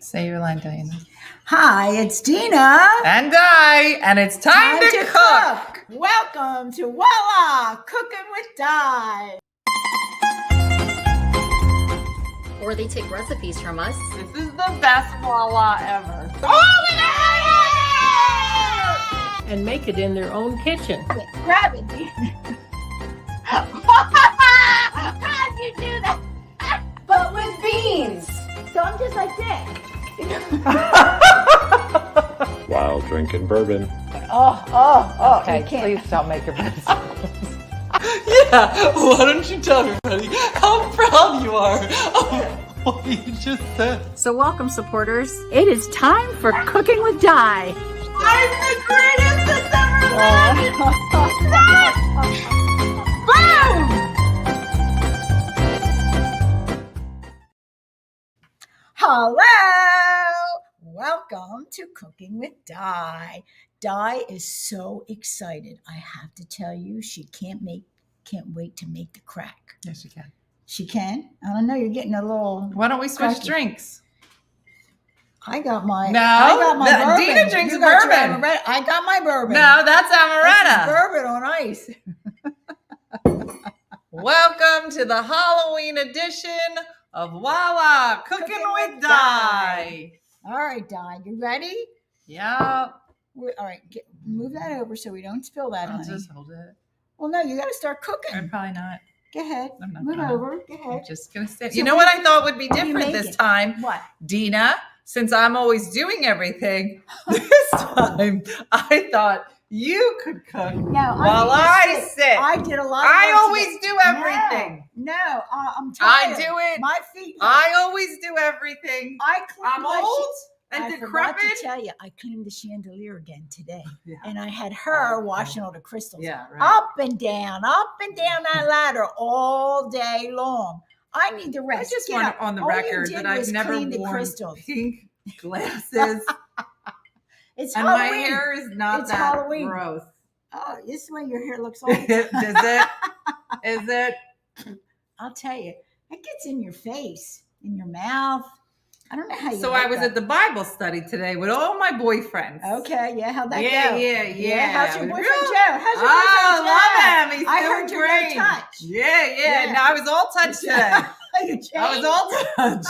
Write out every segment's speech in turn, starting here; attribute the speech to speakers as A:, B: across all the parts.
A: Say your line, Diana.
B: Hi, it's Dina.
A: And Di, and it's time to cook.
B: Welcome to Voila, Cooking with Di.
C: Or they take recipes from us.
D: This is the best voila ever.
B: Oh my God!
E: And make it in their own kitchen.
B: Grab it, Dina. How'd you do that?
C: But with beans!
B: So I'm just like this.
F: While drinking bourbon.
B: Oh.
D: Okay,
B: You can't.
D: please don't make your best.
A: Yeah, why don't you tell everybody how proud you are of what you just said?
E: So welcome, supporters. It is time for Cooking with Di.
B: I'm the greatest that's ever lived! Boom! Hello! Welcome to Cooking with Di. Di is so excited. I have to tell you, she can't wait to make the crack.
A: Yes, you can.
B: She can? I don't know, you're getting a little...
A: Why don't we switch
B: Cracky.
A: drinks?
B: I got my
A: No, Dina
B: bourbon.
A: drinks
B: You got your
A: bourbon.
B: amaretto. I got my bourbon.
A: No, that's
B: This is
A: amaretto.
B: bourbon on ice.
A: Welcome to the Halloween edition of Voila, Cooking with Di.
B: All right, Di, you ready?
A: Yeah,
B: All right, move that over so we don't spill that,
A: I'll
B: honey.
A: just hold it.
B: Well, no, you got to start
A: I'm
B: cooking.
A: probably not.
B: Go ahead.
A: I'm not
B: Move
A: gonna.
B: over. Go
A: I'm
B: ahead.
A: just gonna stay.
B: So
A: You know what I thought would be
B: what are you
A: different this
B: making?
A: time?
B: What?
A: Dina, since I'm always doing everything, this time I thought you could cook
B: No,
A: while I sit.
B: I did a lot of
A: I
B: work
A: always
B: today.
A: do everything.
B: No, I'm
A: I
B: tired.
A: do it.
B: My feet. hurt.
A: I always do everything.
B: I cleaned
A: I'm
B: my
A: old
B: I
A: and
B: forgot
A: decrepit.
B: to tell you, I cleaned the chandelier again today,
A: Yeah.
B: and I had her
A: Okay.
B: washing all the crystals.
A: Yeah, right.
B: Up and down that ladder all day long. I need the
A: I
B: rest.
A: just
B: Get
A: want
B: up.
A: it on the
B: All you
A: record
B: did
A: that I've
B: was
A: never
B: clean the
A: worn
B: crystals.
A: pink glasses,
B: It's
A: and
B: Halloween.
A: my hair is not
B: It's
A: that
B: Halloween.
A: gross.
B: Oh, this way your hair looks all the
A: Is
B: time.
A: it? Is it?
B: I'll tell you, it gets in your face, in your mouth. I don't know how you.
A: So
B: like
A: I was
B: that.
A: at the Bible study today with all my boyfriends.
B: Okay, yeah, how'd that
A: Yeah,
B: go?
A: yeah.
B: How's your
A: It was
B: boyfriend
A: real-
B: Joe? How's your
A: I
B: boyfriend Joe?
A: love him. He's
B: I
A: doing
B: heard you're
A: great.
B: no touch.
A: Yeah.
B: Yeah.
A: No, I was all touch today.
B: You
A: I was
B: changed?
A: all touch.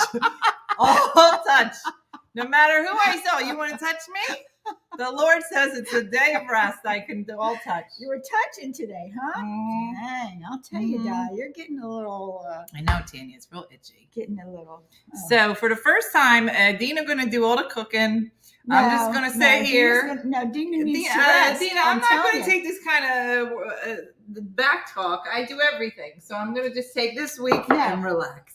A: All touch. No matter who I saw, you want to touch me? The Lord says it's a day of rest. I can do all touch.
B: You were touching today, huh?
A: Mm.
B: Dang, I'll tell you,
A: Mhm.
B: Di, you're getting a little,
A: I know, Tanya. It's real itchy.
B: oh.
A: So for the first time, Dina going to do all the cooking. I'm just going to say here.
B: Dina needs to
A: Dina,
B: rest.
A: I'm not
B: telling
A: going to
B: you.
A: take this kind of back talk. I do everything. So I'm going to just take this week
B: No.
A: and relax.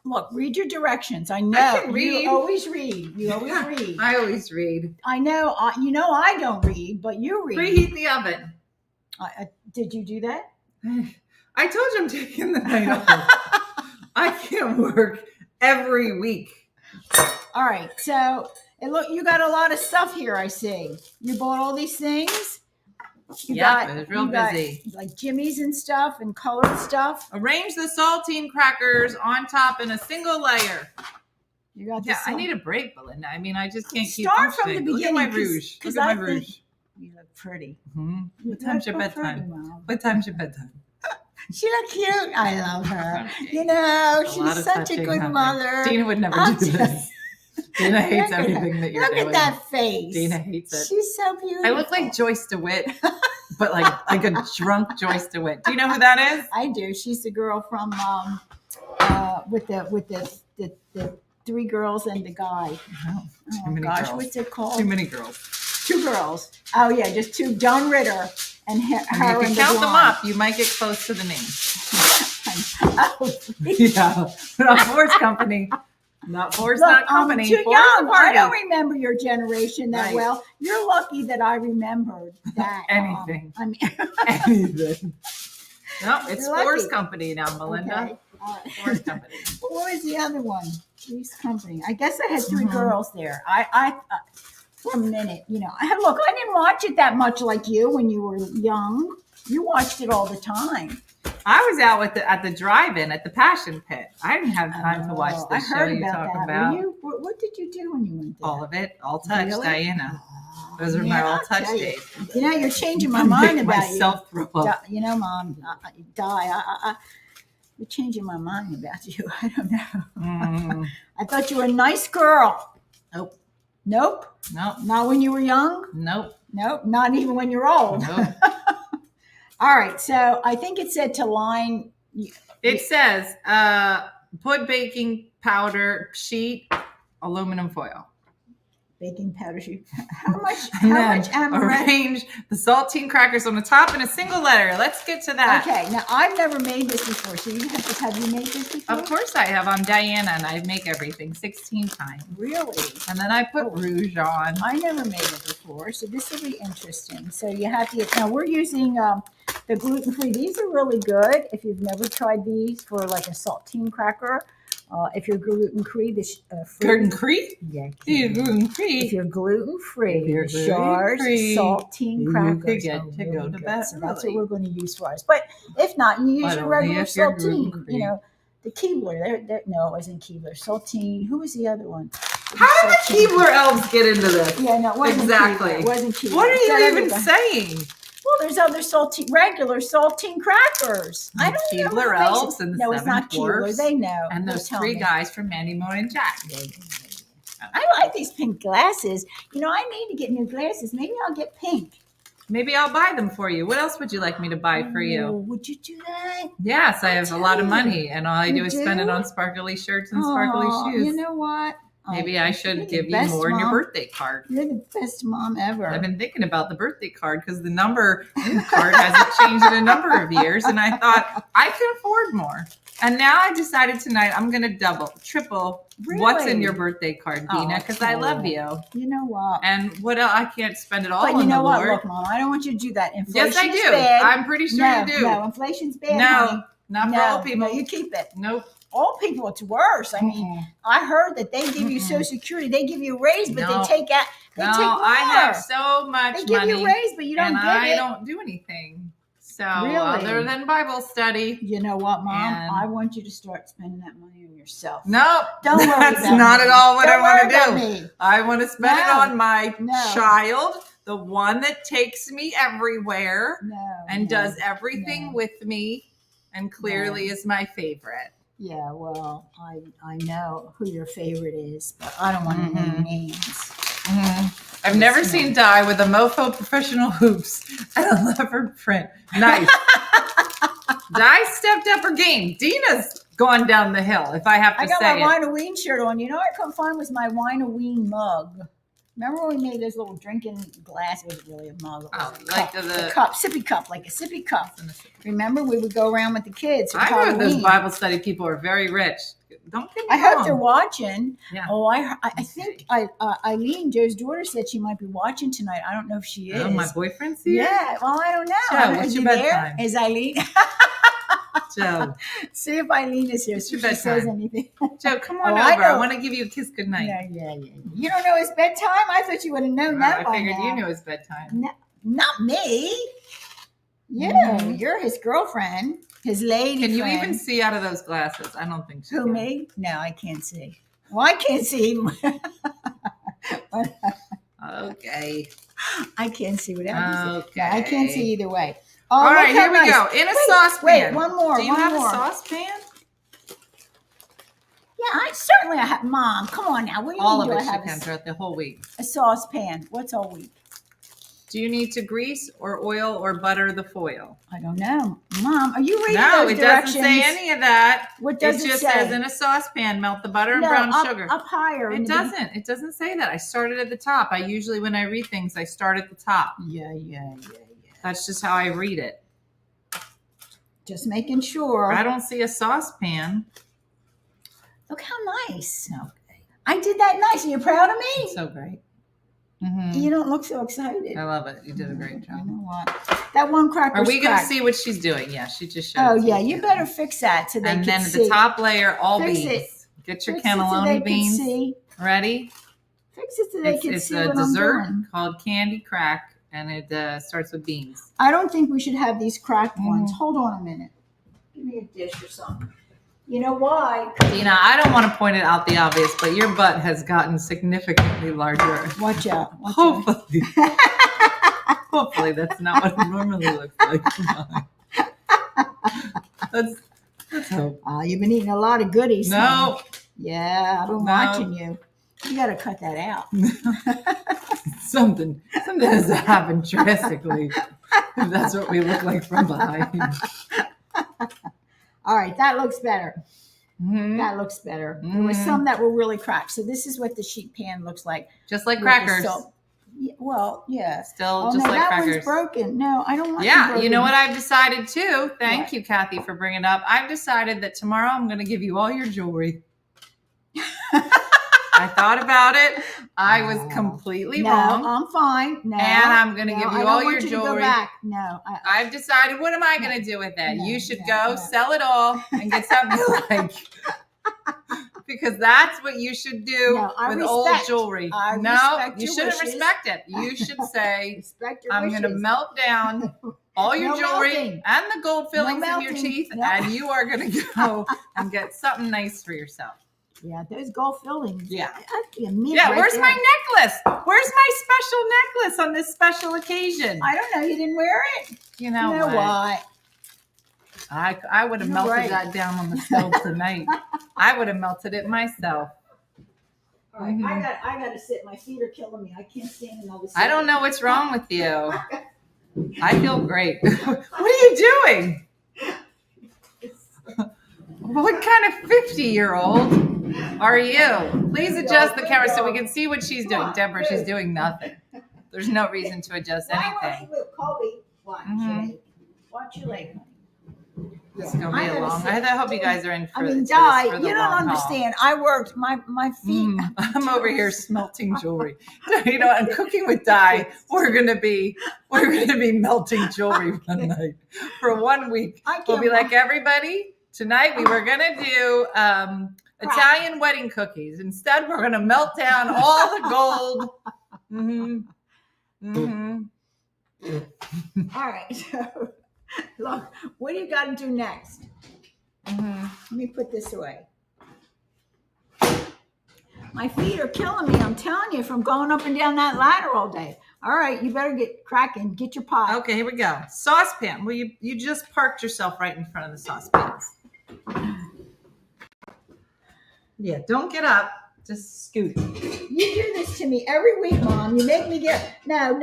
B: Look, read your directions. I know.
A: can read.
B: You always read. You always
A: Yeah,
B: read.
A: I always read.
B: I know. You know I don't read, but you read.
A: Preheat the oven.
B: Did you do that?
A: I told you I'm taking the night off. I can't work every week.
B: All right. So, and look, you got a lot of stuff here. I see. You bought all these things.
A: Yeah, it was real
B: you got,
A: busy.
B: like jimmies and stuff and colored stuff.
A: Arrange the saltine crackers on top in a single layer.
B: You got
A: Yeah,
B: this.
A: I need a break, Belinda. I mean, I just can't keep
B: Start from the
A: functioning. Look at
B: beginning.
A: my rouge.
B: Because
A: Look at
B: I
A: my
B: think
A: rouge.
B: you look pretty.
A: Mhm.
B: You
A: What time's your
B: look so
A: bedtime?
B: pretty, Mom.
A: What time's your bedtime?
B: She look cute. I love her.
A: Okay.
B: You know,
A: A lot
B: she's
A: of
B: such a
A: touching
B: good
A: happening.
B: mother.
A: Dina would never
B: I'll
A: do
B: tell
A: this. Dina hates
B: Look at
A: everything
B: her.
A: that you're
B: Look
A: doing.
B: at that face.
A: Dina hates it.
B: She's so beautiful.
A: I look like Joyce DeWitt, but like a drunk Joyce DeWitt. Do you know who that is?
B: I do. She's the girl from with the three girls and the guy.
A: No, too
B: Oh
A: many
B: gosh,
A: girls.
B: what's it called?
A: Too many girls.
B: Two girls. Oh yeah, just two. John Ritter and her
A: And
B: and
A: if you
B: the
A: count them
B: blonde.
A: up, you might get close to the name.
B: Oh,
A: Yeah, not Force Company. Not Force, not
B: I'm
A: Company.
B: too
A: Force
B: young. I
A: Party.
B: don't remember your generation that
A: Right.
B: well. You're lucky that I remembered that.
A: Anything.
B: I mean,
A: Anything. No, it's
B: You're
A: Force
B: lucky.
A: Company now, Melinda.
B: okay. All right.
A: Force Company.
B: What was the other one? Three's Company. I guess I had 3
A: Mhm.
B: girls there. I for a minute, you know. Look, I didn't watch it that much like you when you were young. You watched it all the time.
A: I was out at the drive-in at the Passion Pit. I didn't have time to watch
B: I
A: the show
B: heard
A: you
B: about
A: talk
B: that.
A: about.
B: What did you do when you went there?
A: All of it, all touch,
B: Really?
A: Diana.
B: Oh,
A: Those are my
B: man,
A: all
B: I'll
A: touch
B: tell you.
A: days.
B: You know, you're changing my
A: I
B: mind
A: make
B: about
A: myself throw up.
B: you. Mom, you're changing my mind about you. I don't know. I thought you were a nice girl.
A: Nope.
B: Nope.
A: Nope.
B: Not when you were young.
A: Nope.
B: Nope. Not even when you're old.
A: Nope.
B: All right. So I think it said to line.
A: It says put baking powder sheet, aluminum foil.
B: Baking powder sheet. How much?
A: And
B: How
A: then
B: much amaretto?
A: arrange the saltine crackers on the top in a single letter. Let's get to that.
B: Okay. Now I've never made this before. So you have you made this before?
A: Of course I have. I'm Diana and I make everything 16 times.
B: Really?
A: And then I put rouge on.
B: I never made it before, so this will be interesting. So you have to. Now we're using the gluten-free. These are really good. If you've never tried these for like a saltine cracker, if you're gluten-free, this
A: Gluten-free?
B: Yeah.
A: Gluten-free.
B: If you're gluten-free,
A: If you're
B: the Shar's
A: gluten-free,
B: saltine
A: you
B: crackers
A: could get
B: are
A: to
B: really
A: go to
B: good.
A: bed
B: So that's what
A: early.
B: we're going to use for ours. But if not, you use
A: But
B: your
A: only
B: regular
A: if you're
B: saltine.
A: gluten-free.
B: You know, the Keebler. No, it wasn't Keebler. Saltine. Who was the other one?
A: How did the
B: Saltine.
A: Keebler elves get into this?
B: Yeah, no, it wasn't
A: Exactly.
B: Keebler. It wasn't Keebler.
A: What are
B: It's that
A: you
B: other
A: even
B: guy.
A: saying?
B: Well, there's other regular saltine crackers. I don't know.
A: Keebler
B: what makes
A: elves
B: it.
A: and the
B: No, it's
A: Seven
B: not Keebler.
A: Dwarfs
B: They know.
A: And
B: They'll
A: those
B: tell
A: three
B: me.
A: guys from Mandy, Moe, and Jack.
B: I like these pink glasses. You know, I need to get new glasses. Maybe I'll get pink.
A: Maybe I'll buy them for you. What else would you like me to buy for
B: Oh,
A: you?
B: would you do that?
A: Yes, I have a lot of money, and all I
B: You
A: do is spend it
B: do?
A: on sparkly shirts and sparkly
B: Oh,
A: shoes.
B: you know what?
A: Maybe I should
B: you're the
A: give you
B: best
A: more in your
B: mom.
A: birthday card.
B: You're the best mom ever.
A: I've been thinking about the birthday card because the number in the card hasn't changed in a number of years, and I thought I can afford more. And now I decided tonight I'm going to double, triple what's in
B: Really?
A: your birthday card,
B: Oh,
A: Dina, because I love
B: cool.
A: you.
B: You know what?
A: And what else? I can't spend it all
B: But
A: on
B: you know
A: the
B: what?
A: Lord.
B: Look, Mom, I don't want you to do that. Inflation's
A: Yes, I do.
B: bad.
A: I'm pretty sure
B: no,
A: you do.
B: No, inflation's bad.
A: No,
B: honey.
A: not for
B: no,
A: all people.
B: No, you keep it.
A: Nope.
B: Old people, it's worse. I mean, I heard that they give you Social Security, they give you a raise, but
A: No.
B: they take out. They
A: No,
B: take more.
A: I have so much
B: They give
A: money,
B: you a raise, but you don't
A: and
B: get
A: I
B: it.
A: don't do anything. So
B: Really?
A: other than Bible study,
B: You know what, Mom?
A: And-
B: I want you to start spending that money on yourself.
A: nope.
B: Don't worry
A: That's
B: about
A: not
B: me.
A: at all what
B: Don't
A: I want
B: worry
A: to
B: about
A: do.
B: me.
A: I want to spend it
B: No.
A: on my
B: No.
A: child, the one that takes me everywhere
B: No.
A: and
B: no.
A: does everything
B: No.
A: with me, and clearly is my favorite.
B: Yeah, well, I know who your favorite is, but I don't want to name names.
A: I've never seen Di with a Mofo professional hoops and a leopard print. Nice. Di stepped up her game. Dina's gone down the hill, if I have to
B: I got
A: say
B: my
A: it.
B: Wine-A-Ween shirt on. You know what I couldn't find was my Wine-A-Ween mug. Remember when we made those little drinking glass? It was really a mug. It was
A: Oh,
B: a
A: like
B: cup,
A: the-
B: a cup, sippy cup, like a sippy cup. Remember, we would go around with the kids. for
A: I heard those
B: Halloween.
A: Bible study people are very rich. Don't get me
B: I hope
A: wrong.
B: they're watching.
A: Yeah.
B: Oh, I think Eileen, Joe's daughter, said she might be watching tonight. I don't know if she is.
A: Oh, my boyfriend's here?
B: Yeah, well, I don't know.
A: Joe,
B: I don't know.
A: what's
B: Is
A: your
B: he there?
A: bedtime?
B: Is Eileen?
A: Joe.
B: See if Eileen is here.
A: What's
B: See
A: your
B: if she says
A: bedtime?
B: anything.
A: Joe, come on
B: Oh, I
A: over. I
B: know.
A: want to give you a kiss goodnight.
B: Yeah. You don't know his bedtime? I thought you would have known that
A: I
B: by
A: figured
B: now.
A: you knew his bedtime.
B: Not me. You, you're his girlfriend, his lady
A: Can you
B: friend.
A: even see out of those glasses? I don't think so.
B: Who, me? No, I can't see. Well, I can't see.
A: Okay.
B: I can't see whatever.
A: Okay.
B: I can't see either way. Oh,
A: All
B: look
A: right,
B: how
A: here we
B: nice.
A: go. In a
B: Wait,
A: saucepan.
B: Wait, one more.
A: Do you
B: one
A: have
B: more.
A: a saucepan?
B: Yeah, I certainly have. Mom, come on now. What do you
A: All
B: mean
A: of
B: do
A: it
B: I
A: she
B: have
A: can throughout the whole week.
B: a saucepan? What's all week?
A: Do you need to grease or oil or butter the foil?
B: I don't know. Mom, are you reading
A: No,
B: those
A: it
B: directions?
A: doesn't say any of that.
B: What does it
A: just
B: say?
A: says in a saucepan, melt the butter and
B: No,
A: brown
B: up,
A: sugar.
B: up higher. in
A: It
B: the
A: doesn't. It doesn't say that. I started at the top. I usually, when I read things, I start at the top.
B: Yeah.
A: That's just how I read it.
B: Just making sure.
A: I don't see a saucepan.
B: Look how nice. Okay. I did that nice. Are you proud of me?
A: It's so great. Mhm.
B: You don't look so excited.
A: I love it. You did a great
B: You
A: job.
B: know what? That one cracker.
A: Are we going to see what she's doing? Yeah, she just showed
B: Oh
A: it to
B: yeah,
A: me.
B: you better fix that so they
A: And
B: can
A: then at
B: see.
A: the top layer, all
B: Fix
A: beans.
B: it.
A: Get your
B: Fix it so they
A: cannelloni
B: can
A: beans.
B: see.
A: Ready?
B: Fix it so they can
A: It's
B: see
A: a
B: what
A: dessert
B: I'm doing.
A: called Candy Crack, and it starts with beans.
B: I don't think we should have these cracked
A: Mm.
B: ones. Hold on a minute. Give me a dish or something. You know why?
A: Dina, I don't want to point it out the obvious, but your butt has gotten significantly larger.
B: Watch out. Watch out.
A: Hopefully. Hopefully that's not what it normally looks like. Let's hope.
B: You've been eating a lot of goodies.
A: No.
B: Huh? Yeah, I've been
A: No.
B: watching you. You got to cut that out.
A: Something has happened drastically. If that's what we look like from behind.
B: All right, that looks better.
A: Mhm.
B: That looks better. There were
A: Mhm.
B: some that were really cracked. So this is what the sheet pan looks like.
A: Just like
B: with the
A: crackers.
B: salt. Yeah, well, yeah.
A: Still
B: Oh,
A: just
B: no,
A: like
B: that
A: crackers.
B: one's broken. No, I don't want.
A: Yeah,
B: them
A: you know
B: broken.
A: what I've decided too? Thank
B: What?
A: you, Kathy, for bringing it up. I've decided that tomorrow I'm going to give you all your jewelry. I thought about it. I was completely
B: No,
A: wrong.
B: I'm fine. No,
A: And I'm gonna
B: no,
A: give you
B: I don't
A: all
B: want
A: your
B: you to
A: jewelry.
B: Go back. No,
A: I've decided what am I going to do with it?
B: No,
A: You should
B: no,
A: go
B: no.
A: sell it all and get something you like. Because that's what you should do
B: No, I
A: with old
B: respect-
A: jewelry.
B: I
A: No,
B: respect
A: you
B: your
A: shouldn't
B: wishes.
A: respect it. You should say,
B: respect your
A: I'm going to
B: wishes.
A: melt down all your
B: No
A: jewelry
B: melting.
A: and the gold fillings in your
B: melting.
A: teeth,
B: No.
A: and you are going to go and get something nice for yourself.
B: Yeah, those gold fillings.
A: Yeah.
B: That'd be a mint
A: Yeah,
B: right
A: where's
B: there.
A: my necklace? Where's my special necklace on this special occasion?
B: I don't know. You didn't wear it.
A: You know,
B: You know
A: what?
B: what?
A: I would have
B: You're
A: melted
B: right.
A: that down on the stove tonight. I would have melted it myself.
B: All right,
A: Mhm.
B: I got to sit. My feet are killing me. I can't stand another.
A: I don't know what's wrong with you. I feel great. What are you doing? What kind of 50-year-old are you? Please adjust the camera so we can see what she's doing. Deborah, she's doing nothing. There's no reason to adjust anything.
B: Colby, watch
A: Mhm.
B: your leg. Watch your leg.
A: This is gonna be
B: I
A: a
B: gotta
A: long.
B: sit.
A: I hope you guys are in for,
B: I mean,
A: for this
B: Di,
A: for the
B: you
A: long
B: don't
A: haul.
B: understand. I worked my feet.
A: I'm over here smelting jewelry. You know, and cooking with Di. We're gonna be melting jewelry one night for 1 week.
B: I can't
A: We'll be like
B: watch-
A: everybody. Tonight we were gonna do Italian wedding cookies. Instead, we're gonna melt down all the gold.
B: All right. So, look, what do you got to do next? Let me put this away. My feet are killing me. I'm telling you, from going up and down that ladder all day. All right, you better get cracking. Get your pot.
A: Okay, here we go. Saucepan. Well, you just parked yourself right in front of the saucepans. Yeah, don't get up. Just scoot.
B: You do this to me every week, Mom. You make me get. No.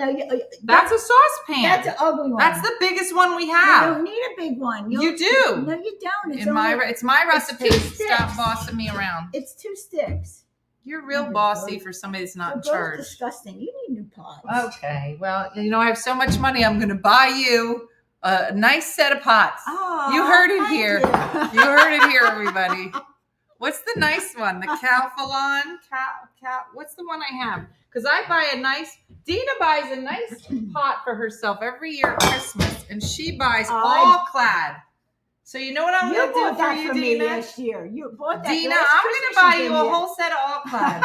A: That's a saucepan.
B: That's an ugly one.
A: That's the biggest one we
B: You
A: have.
B: don't need a big one.
A: You do.
B: No, you don't. It's
A: It's my recipe.
B: two
A: Stop
B: sticks.
A: bossing me around.
B: It's 2 sticks.
A: You're real
B: Oh,
A: bossy
B: God.
A: for somebody that's not in
B: They're both
A: charge.
B: disgusting. You need new pots.
A: Okay. Well, you know, I have so much money. I'm going to buy you a nice set of pots.
B: Oh,
A: You heard it
B: thank
A: here.
B: you.
A: You heard it here, everybody. What's the nice one? The Calphalon? What's the one I have? Because I buy a nice, Dina buys a nice pot for herself every year at Christmas, and she buys all clad. So you know what I'm
B: You
A: going to do
B: bought
A: for
B: that
A: you,
B: for me
A: Dina?
B: last year. You bought that.
A: Dina,
B: last
A: I'm going
B: Christmas
A: to buy
B: gave
A: you
B: me
A: a
B: it.
A: whole set of all clad.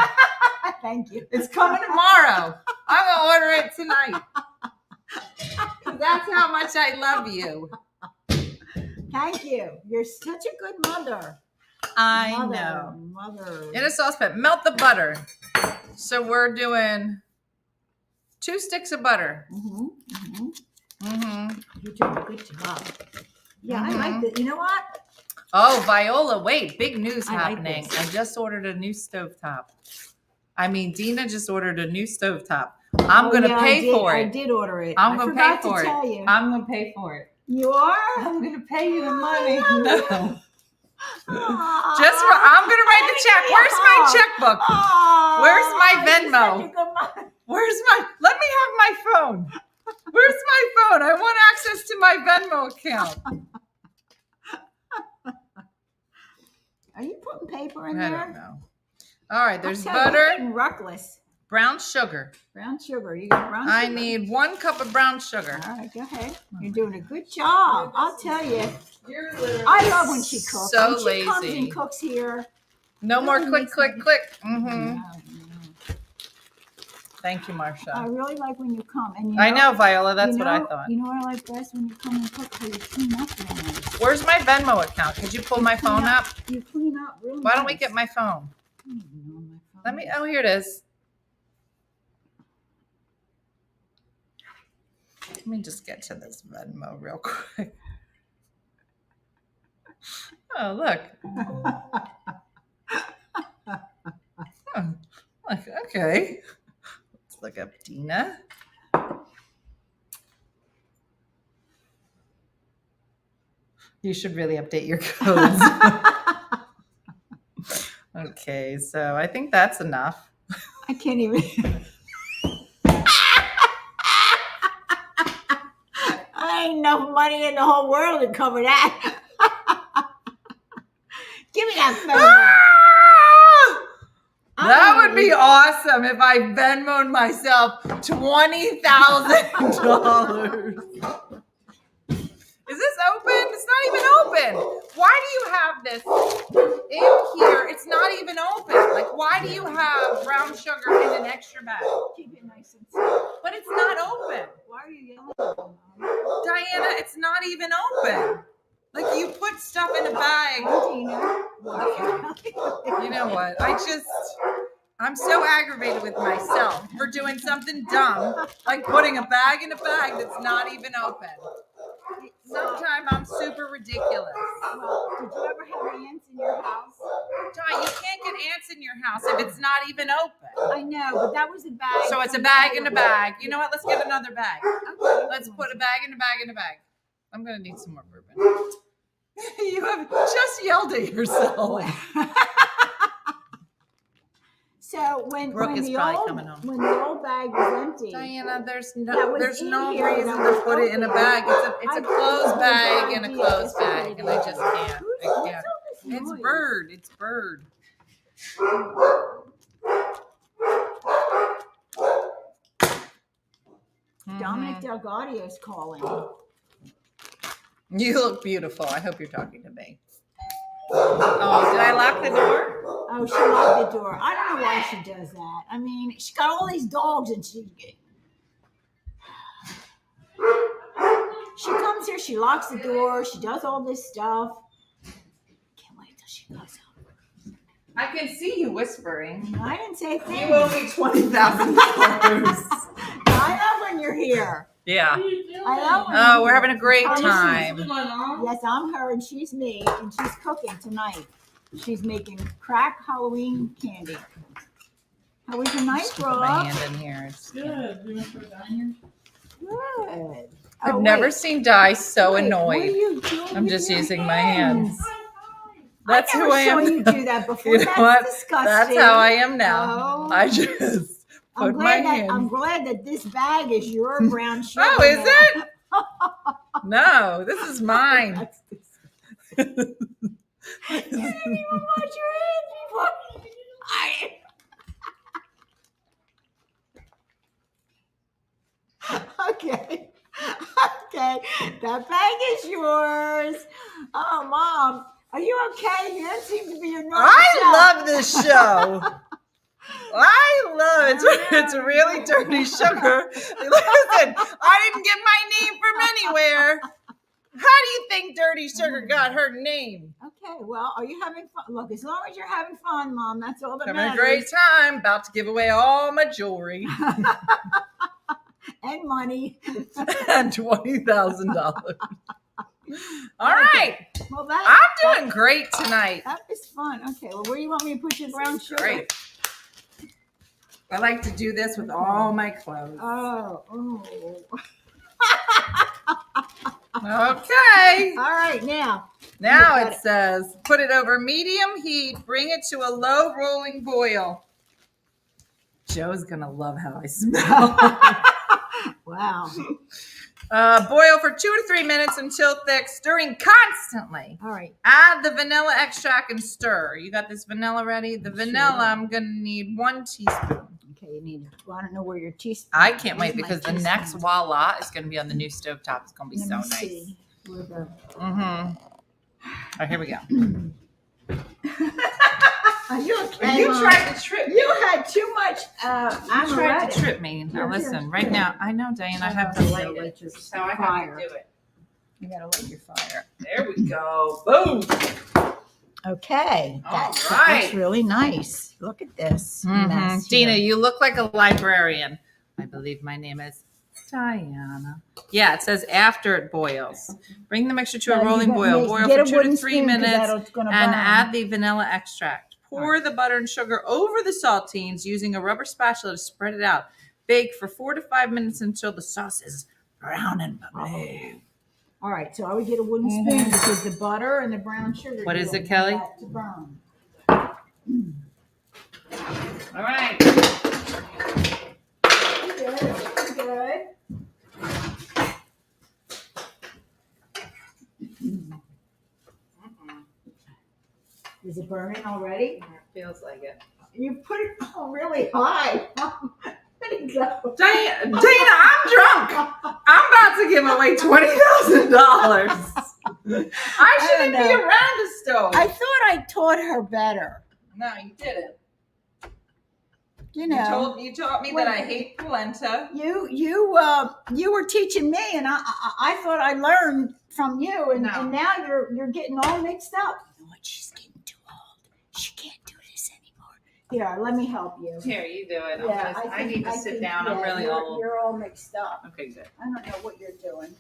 B: Thank you.
A: It's coming tomorrow. I'm going to order it tonight. 'Cause that's how much I love you.
B: Thank you. You're such a good mother.
A: I know.
B: Mother.
A: In a saucepan, melt the butter. So we're doing 2 sticks of butter.
B: You're doing a good job. Yeah, I like that. You know what?
A: Oh, Viola, wait, big news
B: I like
A: happening.
B: this.
A: I just ordered a new stovetop. I mean, Dina just ordered a new stovetop. I'm going to pay for
B: I
A: it.
B: did order it.
A: I'm
B: I
A: going to pay
B: forgot
A: for
B: to
A: it.
B: tell you.
A: I'm going to pay for it.
B: You are?
A: I'm going to pay you the money.
B: Oh,
A: No.
B: Aw.
A: I'm going to write the check. Where's my checkbook?
B: Aw,
A: Where's my
B: you're
A: Venmo?
B: such a good mother.
A: Let me have my phone. Where's my phone? I want access to my Venmo account.
B: Are you putting paper in
A: I
B: there?
A: don't know. All right, there's
B: I'll tell you,
A: butter,
B: you're getting reckless.
A: brown sugar.
B: Brown sugar. You got brown sugar?
A: I need 1 cup of brown sugar.
B: All right, go ahead. You're doing a good job. I'll tell you.
A: You're literally
B: I love when she cooks.
A: so
B: when she comes
A: lazy.
B: and cooks here.
A: No more
B: Really
A: click,
B: makes
A: click,
B: me-
A: click.
B: No, no.
A: Thank you,
B: I
A: Marcia.
B: really like when you come. And
A: I know, Viola. That's what I
B: know-
A: thought.
B: You know what I like best when you come and cook? How you clean up real nice.
A: Where's my Venmo account? Could you pull my
B: clean
A: phone up?
B: You clean up real nice.
A: Why don't we get my phone?
B: I don't even know my phone.
A: Let me. Oh, here it is. Let me just get to this Venmo real quick. Oh, look. Oh, look. Okay. Let's look up Dina. You should really update your codes. Okay, so I think that's enough.
B: I can't even. I ain't enough money in the whole world to cover that. Give me that phone.
A: That would be awesome if I Venmoed myself $20,000. Is this open? It's not even open. Why do you have this in here? It's not even open. Like, why do you have brown sugar in an extra bag?
B: Keep it nice and slow.
A: But it's not open.
B: Why are you yelling at me, Mom?
A: Diana, it's not even open. Like, you put stuff in a bag.
B: Tina.
A: You know what? I'm so aggravated with myself for doing something dumb, like putting a bag in a bag that's not even open. Sometimes I'm super ridiculous.
B: Well, did you ever have ants in your house?
A: Di, you can't get ants in your house if it's not even open.
B: I know, but that was a bag.
A: So it's a bag in a bag. You know what? Let's get another bag.
B: Okay.
A: Let's put a bag in a bag in a bag. I'm going to need some more bourbon. You have just yelled at yourself.
B: So when
A: Brooke is
B: the
A: probably
B: old
A: coming home.
B: when the old bag was empty,
A: Diana, there's
B: That
A: no
B: was in here,
A: reason
B: that
A: to
B: was
A: put it in a
B: open.
A: bag. It's
B: I
A: a
B: just
A: closed
B: had
A: bag
B: no
A: and a
B: idea.
A: closed
B: That's
A: bag, and I just can't. I
B: What's
A: can't.
B: all this
A: It's
B: noise?
A: bird. It's bird.
B: Dominic Delgadio's calling.
A: You look beautiful. I hope you're talking to me. Oh, did I lock the door?
B: Oh, she locked the door. I don't know why she does that. I mean, she got all these dogs and she comes here, she locks the door, she does all this stuff. Can't wait till she goes home.
A: I can see you whispering.
B: I didn't say a thing.
A: You owe me $20,000.
B: I love when you're here.
A: Yeah.
B: I love when
A: Oh,
B: you're
A: we're
B: here.
A: having a great
B: Oh,
A: time.
B: Yes, I'm her and she's me, and she's cooking tonight. She's making crack Halloween candy. How was your night,
A: Put my
B: Brooke?
A: hand in here.
B: Good.
A: I've
B: Oh,
A: never
B: wait.
A: seen Di so
B: Wait, what are
A: annoyed.
B: you doing
A: I'm
B: with
A: just
B: your
A: using my hands. That's
B: I never
A: who I
B: saw
A: am.
B: you do that before.
A: You know
B: That's
A: what?
B: disgusting.
A: That's how I am now.
B: Oh.
A: I just put my
B: I'm
A: hand.
B: glad that this bag is your brown sugar.
A: Oh, is
B: now.
A: it? No, this is mine.
B: That's disgusting. You didn't even wash your hands before. Okay. Okay. That bag is yours. Oh, Mom. Are you okay? You don't seem to be your normal self.
A: I love this show. I love it. It's really dirty sugar. Listen, I didn't get my name from anywhere. How do you think Dirty Sugar got her name?
B: Okay, well, are you having fun? Look, as long as you're having fun, Mom, that's all that
A: Having a
B: matters.
A: great time. About to give away all my jewelry
B: And money.
A: and $20,000. All right.
B: Well,
A: I'm doing great tonight.
B: that was fun. Okay, well, where do you want me to put your brown sugar?
A: Great. I like to do this with all my clothes.
B: Oh.
A: Okay.
B: All right, now.
A: Now
B: You got
A: it says, put it over medium heat, bring it to a low rolling boil. Joe's going to love how I smell.
B: Wow.
A: Boil for 2 to 3 minutes until thick, stirring constantly.
B: All right.
A: Add the vanilla extract and stir. You got this vanilla ready? The vanilla, I'm going to need 1 teaspoon.
B: Okay, you need. Well, I don't know where your teaspoon.
A: I can't wait
B: Where's my
A: because the
B: teaspoon?
A: next voila is going to be on the new stovetop. It's going to be
B: Let
A: so
B: me
A: nice.
B: see where the-
A: Mm-hmm. All right, here we go.
B: Are you okay?
A: You
B: Mom?
A: tried to trip me.
B: You had too much.
A: You tried to trip me. Now listen, right now, I know, Diane, I have to light it. So I have to do it.
B: You gotta light your fire.
A: There we go. Boom.
B: Okay,
A: All
B: that
A: right.
B: looks really nice. Look at this mess
A: Dina,
B: here.
A: you look like a librarian. I believe my name is Diana. Yeah, it says after it boils. Bring the mixture to
B: Now,
A: a
B: you
A: rolling
B: gotta
A: boil.
B: make-
A: Boil
B: get
A: for
B: a
A: 2 to
B: wooden
A: 3
B: spoon 'cause
A: minutes
B: that'll- gonna
A: and
B: burn.
A: add the vanilla extract. Pour the butter and sugar over the saltines using a rubber spatula to spread it out. Bake for 4 to 5 minutes until the sauce is brown and bubbly.
B: All right, so I would get a wooden spoon because the butter and the brown sugar.
A: What
B: you
A: is
B: don't
A: it, Kelly?
B: want that to burn.
A: All right.
B: Good, good. Is it burning already?
A: Feels like it.
B: You put it on really high. Let it go.
A: Dana, I'm drunk. I'm about to give away $20,000. I shouldn't be
B: know.
A: around a stove.
B: I thought I taught her better.
A: No, you didn't.
B: You know,
A: You taught me that I hate polenta.
B: you were teaching me, and I thought I learned from you, and,
A: No.
B: and now you're getting all mixed up. You know what? She's getting too old. She can't do this anymore. Here, let me help you.
A: Here, you do it.
B: Yeah,
A: I need to sit down. I'm
B: yeah,
A: really old.
B: You're all mixed up.
A: Okay, good.
B: I don't know what you're doing.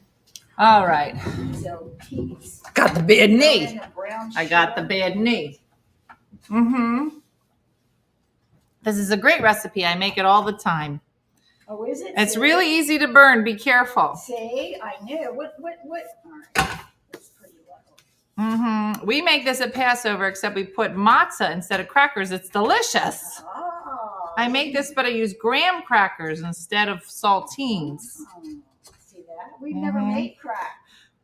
A: All right.
B: So peas.
A: Got the bad knee.
B: And the brown
A: I got the
B: sugar.
A: bad knee. Mm-hmm. This is a great recipe. I make it all the time.
B: Oh, is it?
A: It's
B: See?
A: really easy to burn. Be careful.
B: See, I knew. What? All right. That's pretty low.
A: Mm-hmm. We make this at Passover, except we put matzah instead of crackers. It's delicious.
B: Oh.
A: I make this, but I use graham crackers instead of saltines.
B: Oh, see that? We've never made crack.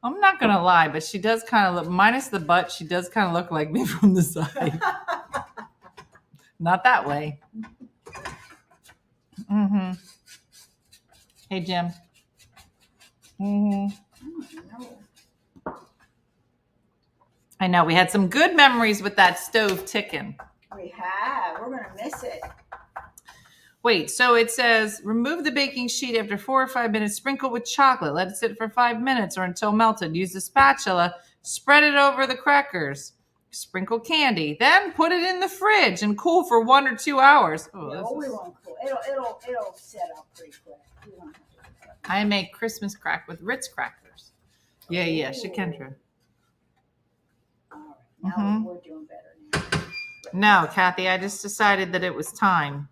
A: I'm not gonna lie, but she does kind of look, minus the butt, she does kind of look like me from the side. Not that way. Mm-hmm. Hey, Jim. Mm-hmm. I know we had some good memories with that stove ticking.
B: We have. We're gonna miss it.
A: Wait, so it says remove the baking sheet after 4 or 5 minutes, sprinkle with chocolate, let it sit for 5 minutes or until melted. Use the spatula, spread it over the crackers, sprinkle candy, then put it in the fridge and cool for 1 or 2 hours. Oh,
B: No, we won't cool. It'll set up pretty quick. We don't have to do that.
A: I make Christmas crack with Ritz crackers. Yeah, Shikendra.
B: All right, now we're doing better
A: No,
B: now.
A: Kathy, I just decided that it was time.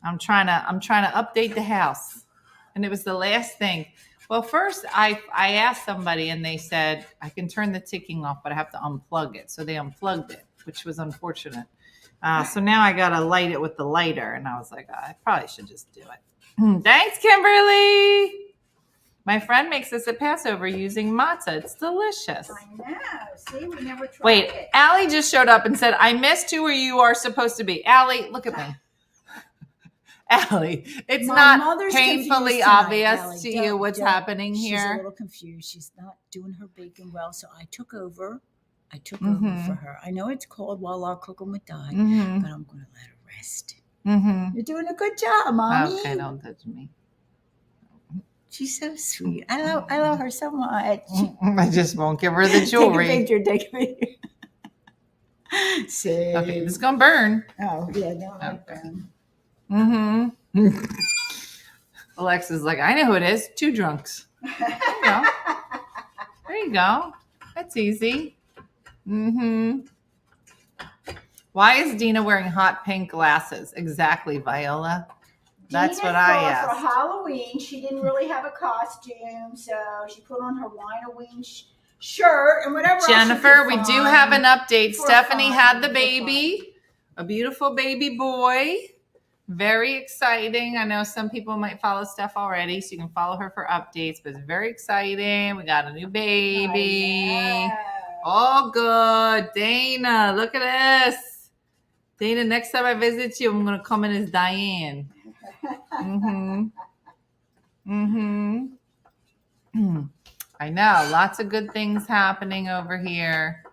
A: I'm trying to update the house. And it was the last thing. Well, first I asked somebody and they said, I can turn the ticking off, but I have to unplug it. So they unplugged it, which was unfortunate. So now I got to light it with the lighter. And I was like, I probably should just do it. Thanks, Kimberly. My friend makes this at Passover using matzah. It's delicious.
B: I know. See, we never tried
A: Wait,
B: it.
A: Allie just showed up and said, I missed you where you are supposed to be. Allie, look at me. Allie, it's
B: My
A: not
B: mother's
A: painfully
B: confused tonight,
A: obvious
B: Allie.
A: to you
B: Don't-
A: what's
B: don't-
A: happening
B: She's a
A: here.
B: little confused. She's not doing her baking well, so I took over.
A: Mhm.
B: Over for her. I know it's called while I'll cook 'em with dye,
A: Mm-hmm.
B: but I'm going to let her rest.
A: Mm-hmm.
B: You're doing a good job, Mommy.
A: Okay, don't touch me.
B: She's so sweet. I love her so much.
A: I just won't give her the jewelry.
B: Take a picture. See.
A: Okay, this is gonna burn.
B: Oh, yeah, no,
A: Okay. Mm-hmm. Alexa's like, I know who it is. 2 drunks. There you go. There you go. That's easy. Mm-hmm. Why is Dina wearing hot pink glasses? Exactly, Viola. That's
B: Dina
A: what I
B: thought
A: asked.
B: For Halloween, she didn't really have a costume, so she put on her Halloween shirt and whatever.
A: Jennifer,
B: else
A: we
B: she could
A: do
B: find.
A: have an update.
B: For
A: Stephanie
B: fun,
A: had the
B: for
A: baby, a beautiful baby boy. Very exciting. I know some people might follow Steph already, so you can follow her for updates, but it's very exciting. We got a new baby.
B: I know.
A: All good. Dana, look at this. Dana, next time I visit you, I'm going to come in as Diane. Mm-hmm. Mm-hmm. I know. Lots of good things happening over here.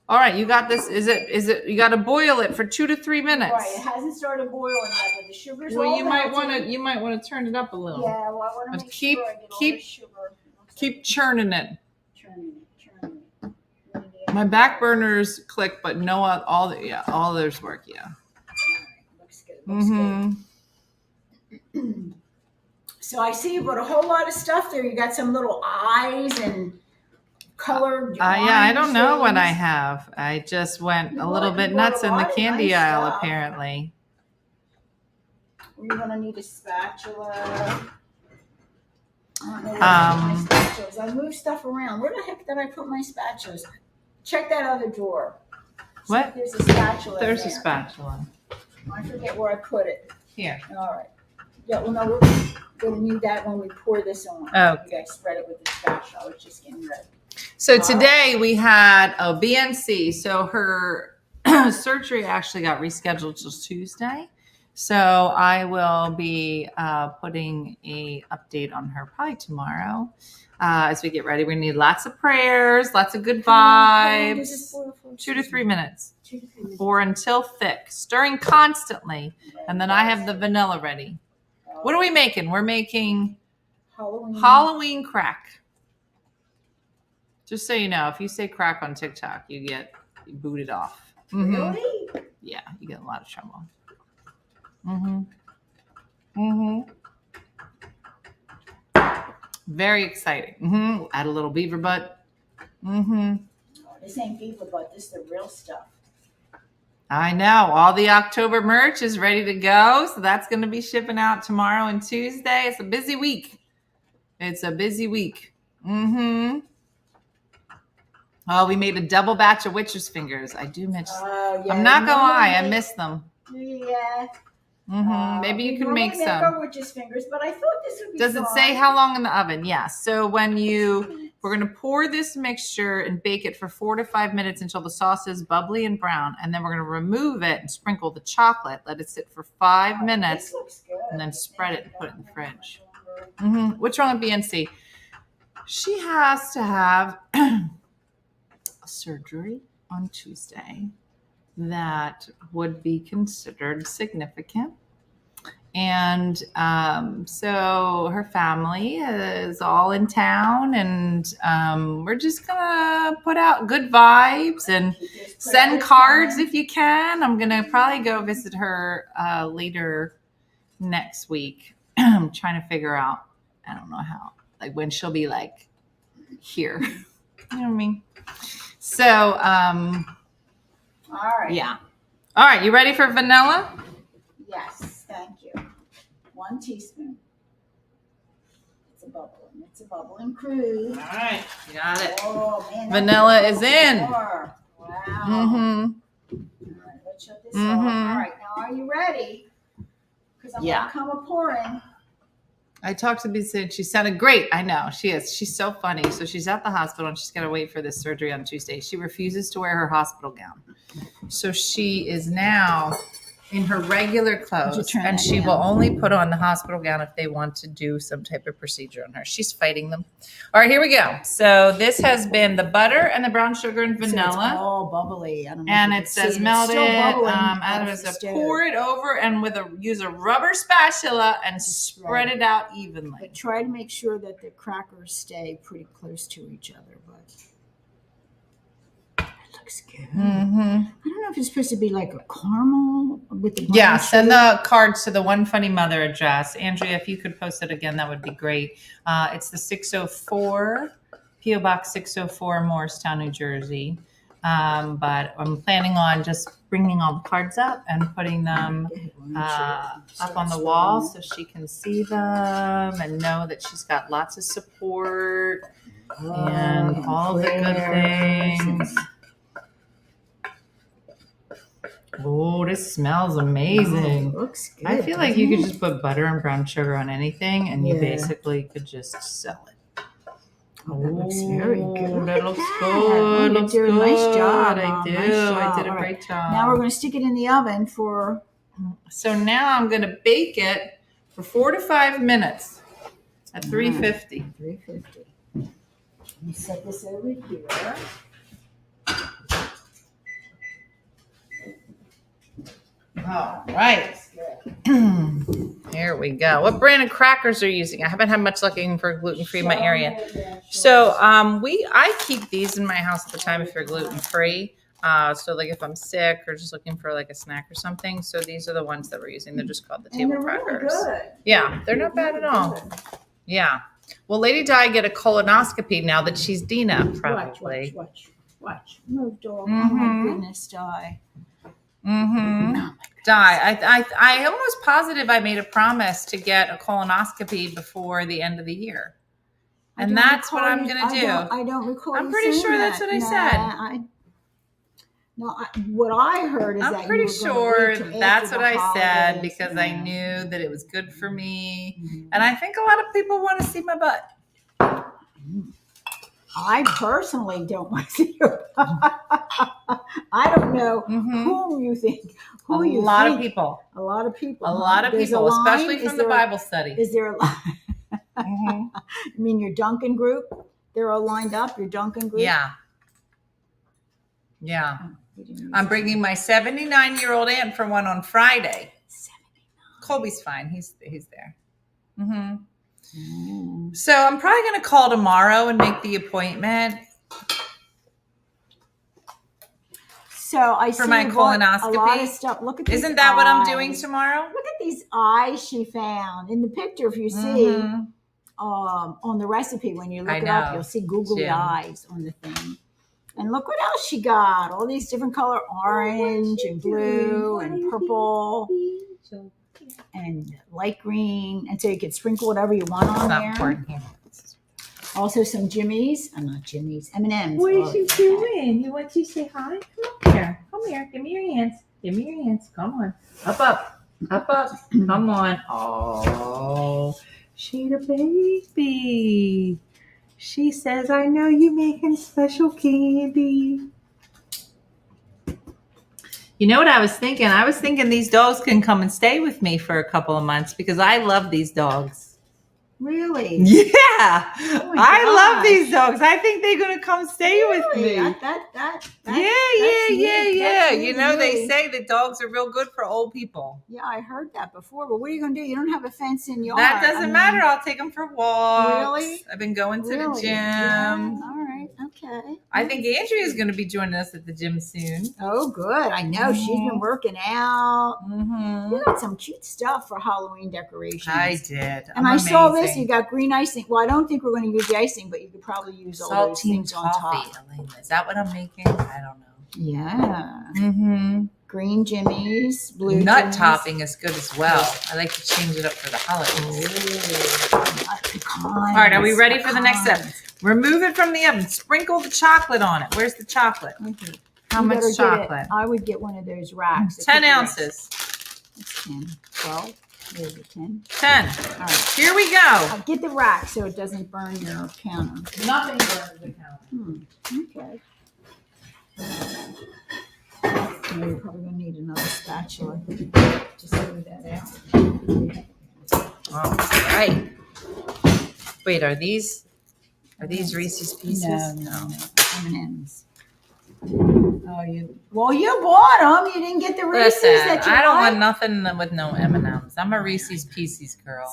A: All right, you got this. Is it? You got to boil it for 2 to 3 minutes.
B: Right, it hasn't started boiling yet, but the sugar's
A: Well,
B: all
A: you might want
B: melted.
A: to. You might want to turn it up a little.
B: Yeah, well, I want to
A: But
B: make
A: keep-
B: sure I get all
A: keep-
B: the sugar.
A: Keep churning it.
B: Churning it.
A: My back burners click, but no, all theirs work. Yeah.
B: All right, looks good. Looks good.
A: Mm-hmm.
B: So I see you put a whole lot of stuff there. You got some little eyes and colored.
A: Yeah, I don't know what I
B: things.
A: have. I just went
B: You
A: a little
B: bought-
A: bit
B: you bought a
A: nuts in the
B: lot of
A: candy
B: nice
A: aisle,
B: stuff.
A: apparently.
B: You're gonna need a spatula. I don't know where I put my spatulas. I moved stuff around. Where the heck did I put my spatulas? Check that other drawer. See
A: What?
B: if there's a spatula. in
A: There's a
B: there.
A: spatula.
B: I forget where I put it.
A: Here.
B: All right. Yeah, well, no, we're gonna need that when we pour this on.
A: Oh.
B: You guys spread it with the spatula. I was just getting ready.
A: So today we had a BNC. So her surgery actually got rescheduled till Tuesday. So I will be putting a update on her probably tomorrow as we get ready. We need lots of prayers, lots of good
B: How long does this
A: vibes.
B: boil for?
A: 2 to 3 minutes.
B: 2 to 3 minutes.
A: Or until thick, stirring constantly. And then I have the vanilla ready. What are we making? We're making Halloween crack. Just so you know, if you say crack on TikTok, you get booted off. Mhm.
B: Really?
A: Yeah, you get in a lot of trouble. Very exciting. Add a little beaver butt.
B: This ain't beaver butt. This is the real stuff.
A: I know. All the October merch is ready to go. So that's going to be shipping out tomorrow and Tuesday. It's a busy week. Oh, we made a double batch of witch's fingers. I do miss.
B: Yeah,
A: I'm not gonna lie, I
B: normally-
A: miss them.
B: Yeah.
A: Maybe you
B: we
A: can make
B: normally
A: some.
B: our witch's fingers, but I thought this would be
A: Does it
B: fun.
A: say how long in the oven? Yeah. So we're gonna pour this mixture and bake it for 4 to 5 minutes until the sauce is bubbly and brown, and then we're gonna remove it and sprinkle the chocolate. Let it sit for 5 minutes,
B: This looks good.
A: and then spread it and put it in the fridge. What's wrong with BNC? She has to have a surgery on Tuesday that would be considered significant. And so her family is all in town, and we're just gonna put out good vibes and send cards if you can. I'm gonna probably go visit her later next week. I'm trying to figure out, I don't know how, like when she'll be like here. You know what I mean? So
B: All right.
A: yeah. All right, you ready for vanilla?
B: Yes, thank you. 1 teaspoon. It's a bubbling crude.
A: All right, you got it.
B: Oh man.
A: Vanilla is in.
B: Wow. All right, let's shut this off. All right, now are you ready? Because I'm
A: Yeah.
B: gonna come a pouring.
A: I talked to Lisa and she sounded great. I know she is. She's so funny. So she's at the hospital and she's going to wait for this surgery on Tuesday. She refuses to wear her hospital gown. So she is now in her regular clothes
B: turn
A: and
B: that
A: she
B: down?
A: will only put on the hospital gown if they want to do some type of procedure on her. She's fighting them. All right, here we go. So this has been the butter and the brown sugar and
B: So it's
A: vanilla.
B: all bubbly. I don't know
A: And
B: if you
A: it
B: can
A: says
B: see It's
A: melted.
B: still bubbling
A: Out of
B: off
A: it
B: the
A: says
B: stove.
A: pour it over and use a rubber spatula and spread it out evenly.
B: But try to make sure that the crackers stay pretty close to each other. But it looks good. I don't know if it's supposed to be like a caramel with the brown
A: Yeah, send
B: sugar.
A: the cards to the One Funny Mother address. Andrea, if you could post it again, that would be great. It's the 604, P.O. Box 604, Morristown, New Jersey. But I'm planning on just bringing all the cards up and putting them up on the wall so she can see them and know that she's got lots of support and all the good things. Oh, this smells amazing.
B: Looks good.
A: I feel like you could just put butter and brown sugar on anything and you
B: Yeah.
A: basically could just sell it.
B: Oh, that looks very good.
A: That looks
B: Look at
A: good.
B: You
A: Looks
B: did a
A: good.
B: nice job.
A: I
B: Mom.
A: do.
B: Nice job.
A: I did a
B: All right.
A: great job.
B: Now we're going to stick it in the oven for
A: So now I'm going to bake it for 4 to 5 minutes at 350.
B: 350. Let me set this over here.
A: All right. Here we go. What brand of crackers are you using? I haven't had much looking for gluten-free in my area. So I keep these in my house at the time if they're gluten-free. So like if I'm sick or just looking for like a snack or something. So these are the ones that we're using. They're just called the table crackers. Yeah, they're not bad at all. Yeah. Will Lady Di get a colonoscopy now that she's Dina? Probably.
B: Watch. Move, dog. Oh my goodness, Di.
A: I almost positive I made a promise to get a colonoscopy before the end of the year. And that's what I'm going to do.
B: I don't recall.
A: I'm pretty sure that's what I said.
B: What I heard is
A: I'm pretty sure that's what I said because I knew that it was good for me. And I think a lot of people want to see my butt.
B: I personally don't want to see your butt. I don't know whom you think. A lot of people. A lot of people,
A: especially from the Bible study.
B: Is there a line? I mean, your Duncan group, they're all lined up, your Duncan group?
A: Yeah. I'm bringing my 79-year-old aunt for one on Friday. 79. Colby's fine. He's there. So I'm probably going to call tomorrow and make the appointment.
B: So I
A: for my colonoscopy.
B: A lot of stuff. Look at these
A: Isn't that what I'm
B: eyes.
A: doing tomorrow?
B: Look at these eyes she found in the picture. If you see on the recipe, when you look it up, you'll see googly eyes on the thing. And look what else she got. All these different color, orange and blue and purple and light green. And so you can sprinkle whatever you want on there.
A: Important here.
B: Also some Jimmy's. I'm not Jimmy's. M&M's.
G: What is you doing? You want to say hi? Come here. Come here. Give me your hands. Give me your hands. Come on. Up, up. Up, up. Come on. Oh, she the baby. She says, I know you making special candy.
A: You know what I was thinking? I was thinking these dogs can come and stay with me for a couple of months because I love these dogs.
B: Really?
A: Yeah.
B: Oh
A: I love these dogs. I think they're going to come stay with me.
B: Yeah.
A: You know, they say that dogs are real good for old people.
B: Yeah, I heard that before. But what are you going to do? You don't have a fence in your yard.
A: That doesn't matter. I'll take them for walks.
B: Really?
A: I've been going to the gym.
B: Yeah. All right. Okay.
A: I think Andrea is going to be joining us at the gym soon.
B: Oh, good. I know. She's been working out. You got some cute stuff for Halloween decorations.
A: I did.
B: And I saw this. You got green icing. Well, I don't think we're going to use the icing, but you could probably use all those things on top.
A: Elena. Is that what I'm making? I don't know.
B: Yeah. Green Jimmy's, blue
A: nut
B: Jimmy's.
A: topping is good as well. I like to change it up for the holidays. All right, are we ready for the next step? Remove it from the oven. Sprinkle the chocolate on it. Where's the chocolate? How much chocolate?
B: I would get one of those racks.
A: 10 ounces.
B: That's 10, 12, maybe 10.
A: 10.
B: All right.
A: Here we go.
B: Get the rack so it doesn't burn your counter.
A: Nothing burns the counter.
B: Okay. You're probably going to need another spatula to smooth that out.
A: All right. Wait, are these Reese's Pieces?
B: No. M&M's. Oh, you bought them. You didn't get the Reese's that you
A: I don't
B: like?
A: want nothing with no M&Ms. I'm a Reese's Pieces girl.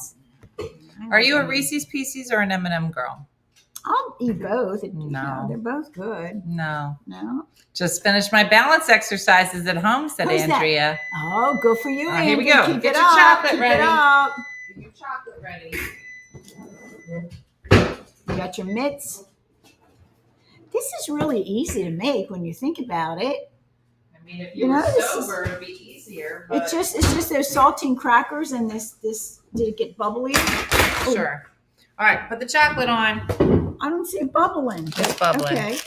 A: Are you a Reese's Pieces or an M&M girl?
B: I'll eat both.
A: No.
B: They're both good.
A: No.
B: Just
A: finished my balance exercises at home, said
B: Who's
A: Andrea.
B: That? Oh, good for you,
A: Here we go.
B: Keep
A: Get
B: it
A: your
B: up.
A: chocolate
B: Keep
A: ready.
B: It up.
A: Get your chocolate ready.
B: You got your mitts. This is really easy to make when you think about it.
A: I mean, if you were sober, it'd be easier. But
B: It's just those saltine crackers and this. Did it get bubbly?
A: Sure. All right, put the chocolate on.
B: I don't see bubbling.
A: It's bubbling.
B: Okay.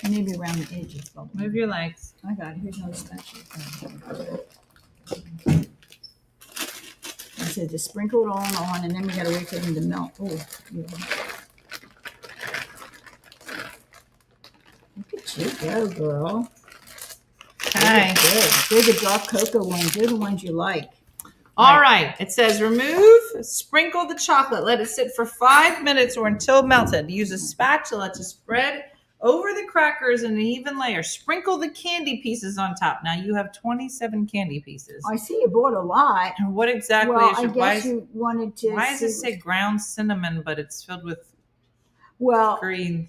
B: Maybe around the edge it's bubbling.
A: Move your legs.
B: I got it. Here's another spatula. I said to sprinkle it all on, and then we got to wait for them to melt. Oh, yeah. Look at you go, girl.
A: Okay.
B: They're the dark cocoa ones. They're the ones you like.
A: All right. It says remove, sprinkle the chocolate. Let it sit for 5 minutes or until melted. Use a spatula to spread over the crackers in an even layer. Sprinkle the candy pieces on top. Now you have 27 candy pieces.
B: I see you bought a lot.
A: And what exactly
B: Well,
A: is
B: I
A: your
B: guess you wanted to.
A: why does it
B: see-
A: say ground cinnamon, but it's filled with
B: Well,
A: green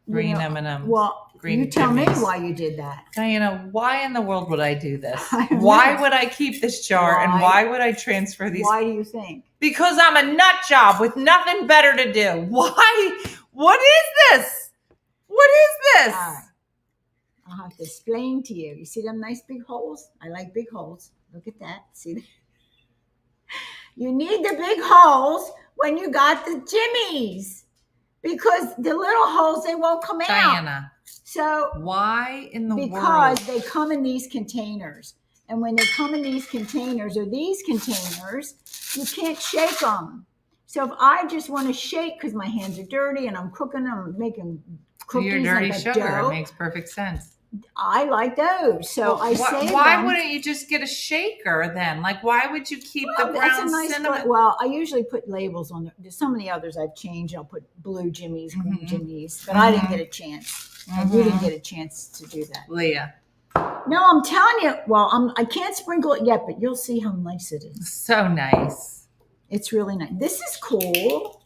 B: you know,
A: M&Ms?
B: well,
A: green
B: you tell me
A: Jimmies.
B: why you did that.
A: Diana, why in the world would I do this?
B: I don't
A: Why
B: know.
A: would I keep this jar and
B: Why?
A: why would I transfer these?
B: Why do you think?
A: Because I'm a nut job with nothing better to do. Why? What is this? What is this?
B: All right. I'll have to explain to you. You see them nice big holes? I like big holes. Look at that. See that? You need the big holes when you got the jimmies because the little holes, they won't come out.
A: Diana,
B: So
A: why in the
B: because
A: world?
B: they come in these containers. And when they come in these containers or these containers, you can't shake them. So if I just want to shake because my hands are dirty and I'm cooking them, I'm making cookies
A: Your dirty
B: like a
A: sugar.
B: dough,
A: It makes perfect sense.
B: I like those. So I save
A: why
B: them.
A: wouldn't you just get a shaker then? Like, why would you keep the
B: Well, that's
A: ground
B: a nice
A: cinnamon?
B: well, I usually put labels on there. Some of the others I've changed. I'll put blue jimmies, green
A: Mhm.
B: jimmies, but I didn't get a chance. And you didn't get a chance to do that.
A: Leah,
B: No, I'm telling you. Well, I can't sprinkle it yet, but you'll see how nice it is.
A: so nice.
B: It's really nice. This is cool.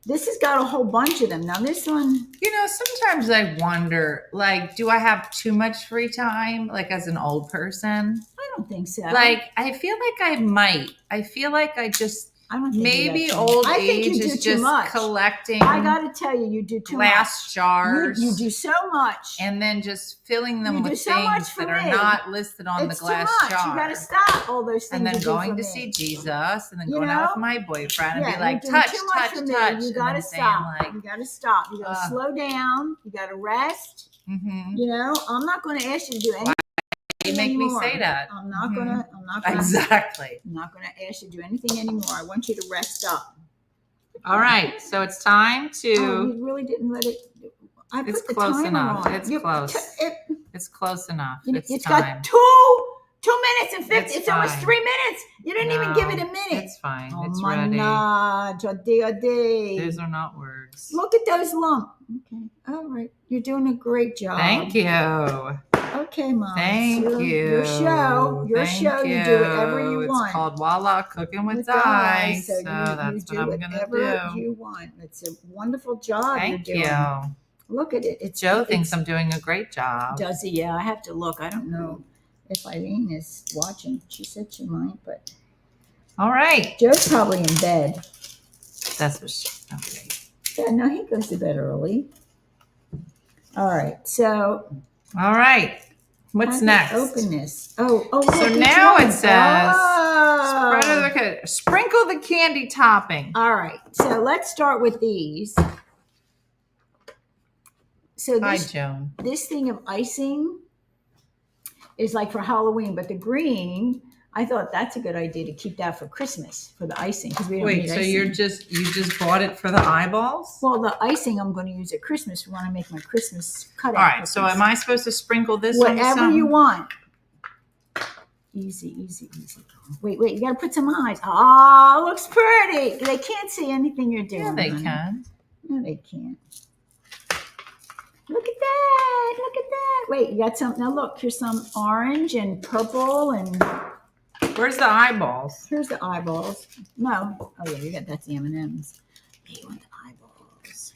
B: This has got a whole bunch of them. Now this one,
A: You know, sometimes I wonder, like, do I have too much free time, like as an old person?
B: I don't think so.
A: Like, I feel like I might. I feel like I just
B: I don't think
A: maybe
B: you got too
A: old
B: much. I think
A: age
B: you do
A: is
B: too
A: just
B: much.
A: collecting
B: I got to tell you, you do too
A: glass
B: much.
A: jars.
B: You do so much.
A: and then just filling them
B: You do
A: with
B: so much
A: things
B: for
A: that are
B: me.
A: not listed on
B: It's
A: the glass
B: too much.
A: jar.
B: You got to stop all those things.
A: And then
B: you do
A: going
B: for
A: to
B: me.
A: see Jesus, and then
B: You
A: going out
B: know?
A: with my boyfriend, and
B: Yeah,
A: be like,
B: you're doing
A: touch,
B: too much
A: touch,
B: for me.
A: touch.
B: You
A: and
B: got to
A: then saying,
B: stop.
A: like,
B: You got to stop. You got to slow down. You got to rest.
A: mhm.
B: You know, I'm not going to ask you to do anything.
A: You make me
B: anymore.
A: say that.
B: I'm not
A: Mhm.
B: gonna. I'm not gonna.
A: Exactly.
B: I'm not gonna ask you to do anything anymore. I want you to rest up.
A: All right, so it's time
B: Oh,
A: to.
B: you really didn't let it. I
A: It's
B: put the
A: close
B: timer
A: enough.
B: on.
A: It's
B: You-
A: close.
B: It,
A: It's close enough.
B: you know,
A: It's
B: it's
A: time.
B: got 2 minutes and 50.
A: It's
B: It's almost
A: fine.
B: 3 minutes. You didn't even give it a
A: No,
B: minute.
A: It's fine.
B: Oh
A: It's
B: my
A: ready.
B: God, Jody.
A: Those are not words.
B: Look at those lumps. Okay, all right. You're doing a great job.
A: Thank you.
B: Okay, Mom.
A: Thank
B: It's
A: you.
B: Your show. Your
A: Thank
B: show. You do whatever you
A: It's
B: want.
A: called Voila Cooking with
B: With
A: Di.
B: Di,
A: So that's what I'm going to
B: whatever
A: do.
B: you want. It's a wonderful job
A: Thank
B: you're doing.
A: you.
B: Look at it. It's
A: Joe thinks
B: it's-
A: I'm doing a great job.
B: Does he? Yeah, I have to look. I don't know if Eileen is watching. She said she might, but
A: All right.
B: Joe's probably in bed.
A: That's what she. Okay.
B: Yeah, no, he goes to bed early. All right, so
A: All right.
B: how
A: What's
B: do you
A: next?
B: Open this. Oh,
A: So
B: look, each
A: now
B: one.
A: it says
B: Oh.
A: sprinkle the candy topping.
B: All right, so let's start with these. So
A: Hi,
B: this
A: Joan.
B: this thing of icing is like for Halloween, but the green, I thought that's a good idea to keep that for Christmas for the icing because we don't
A: Wait,
B: need
A: so
B: icing.
A: you just bought it for the eyeballs?
B: Well, the icing I'm going to use at Christmas when I make my Christmas cutout.
A: All right. So am I supposed to sprinkle this on
B: Whatever
A: something?
B: you want. Easy, easy, easy. Wait, you got to put some eyes. Oh, looks pretty. They can't see anything you're doing.
A: Yeah, they
B: honey.
A: can.
B: No, they can't. Look at that. Look at that. Wait, you got some. Now look, here's some orange and purple and
A: Where's the eyeballs?
B: here's the eyeballs. No. Oh yeah, you got that's the M&Ms. Okay, you want the eyeballs.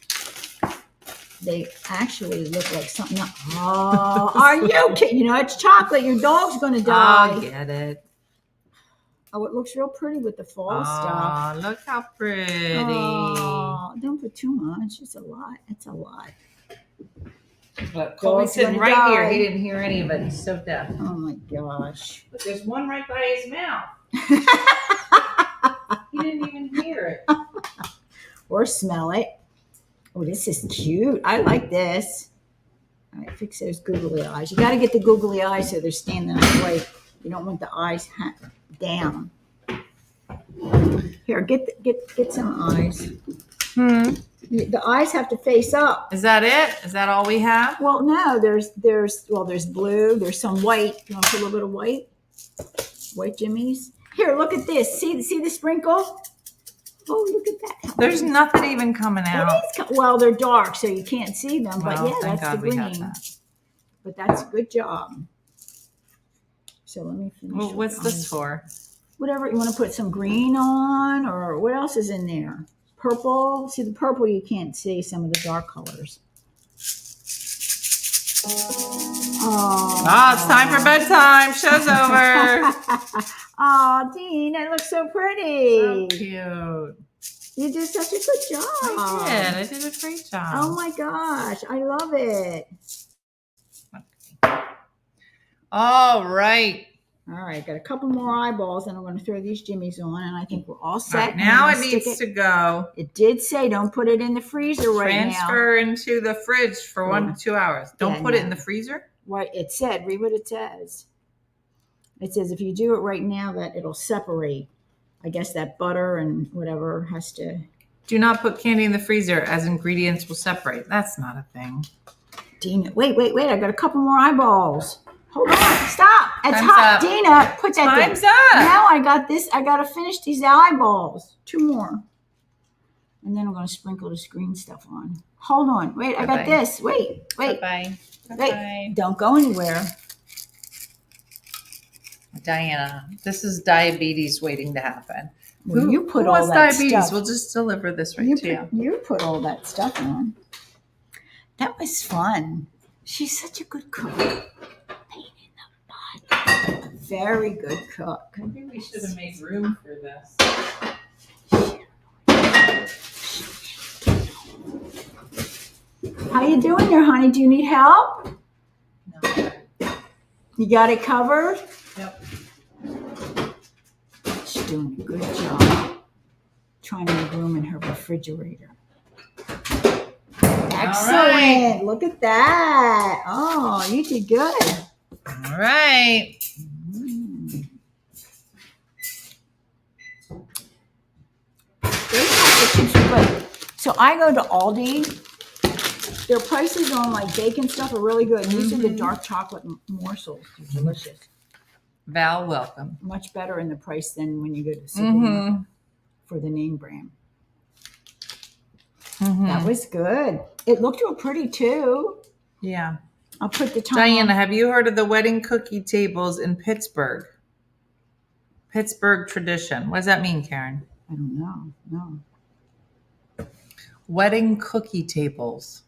B: They actually look like something. Oh, are you kidding? You know, it's chocolate. Your dog's going to
A: I
B: die.
A: get it.
B: Oh, it looks real pretty with the fall stuff.
A: Oh, look how pretty.
B: Oh, don't put too much. It's a lot. It's a lot.
A: But
B: Dog's
A: Colby's sitting
B: gonna
A: right here.
B: die.
A: He didn't hear any of it. He's so deaf.
B: Oh my gosh.
A: But there's one right by his mouth. He didn't even hear it.
B: Or smell it. Oh, this is cute. I like this. All right, fix those googly eyes. You got to get the googly eyes so they're standing upright. You don't want the eyes down. Here, get some eyes. The eyes have to face up.
A: Is that it? Is that all we have?
B: Well, no, there's blue. There's some white. You want to put a little bit of white? White jimmies. Here, look at this. See the sprinkle? Oh, look at that.
A: There's nothing even coming out.
B: It is well, they're dark, so you can't see them. But
A: Well,
B: yeah,
A: thank
B: that's the
A: God we have
B: green.
A: that.
B: But that's a good job. So let me finish.
A: Well,
B: with
A: what's this
B: eyes.
A: for?
B: Whatever you want to put some green on, or what else is in there? Purple. See the purple, you can't see some of the dark colors. Oh,
A: It's time for bedtime. Show's over.
B: Oh, Dean, that looks so pretty.
A: So cute.
B: You did such a good job.
A: I did a great job.
B: Oh my gosh, I love it.
A: All right.
B: All right, got a couple more eyeballs, and I'm going to throw these jimmies on, and I think we're all
A: All
B: set.
A: right,
B: And
A: now
B: I'm
A: it
B: gonna stick
A: needs to go.
B: It did say don't put it in the freezer right now.
A: Transfer into the fridge for 1 to 2 hours. Don't
B: Yeah,
A: put it
B: no.
A: in the freezer.
B: Right, it said, read what it says. It says if you do it right now, that it'll separate. I guess that butter and whatever has to.
A: Do not put candy in the freezer as ingredients will separate. That's not a thing.
B: Dina, wait. I got a couple more eyeballs. Hold on, stop. It's
A: Time's
B: hot.
A: up.
B: Dina, put that
A: Time's
B: there.
A: up.
B: Now I got this. I got to finish these eyeballs. 2 more. And then I'm going to sprinkle this green stuff on. Hold on. Wait, I got
A: Bye-bye.
B: this. Wait.
A: Bye-bye.
B: Wait. Don't go anywhere.
A: Diana, this is diabetes waiting to happen.
B: Well, you put
A: who
B: all
A: wants
B: that
A: diabetes?
B: stuff.
A: We'll just deliver this right
B: You
A: to you.
B: put, you put all that stuff on. That was fun. She's such a good cook. Pain in the butt. Very good cook.
A: Maybe we should have made room for this.
B: How you doing there, honey? Do you need help?
A: No.
B: You got it covered?
A: Yep.
B: She's doing a good job trying to make room in her refrigerator. Excellent.
A: right.
B: Look at that. Oh, you did good.
A: All right.
B: Those chocolate chips are good. So I go to Aldi. Their prices on like bacon stuff are really good. And these are the dark chocolate morsels. They're delicious.
A: Val, welcome.
B: Much better in the price than when you go to supermarket for the name brand. That was good. It looked real pretty too.
A: Yeah.
B: I'll put the time.
A: Diana, have you heard of the wedding cookie tables in Pittsburgh? Pittsburgh tradition. What does that mean, Karen?
B: I don't know. No.
A: Wedding cookie tables.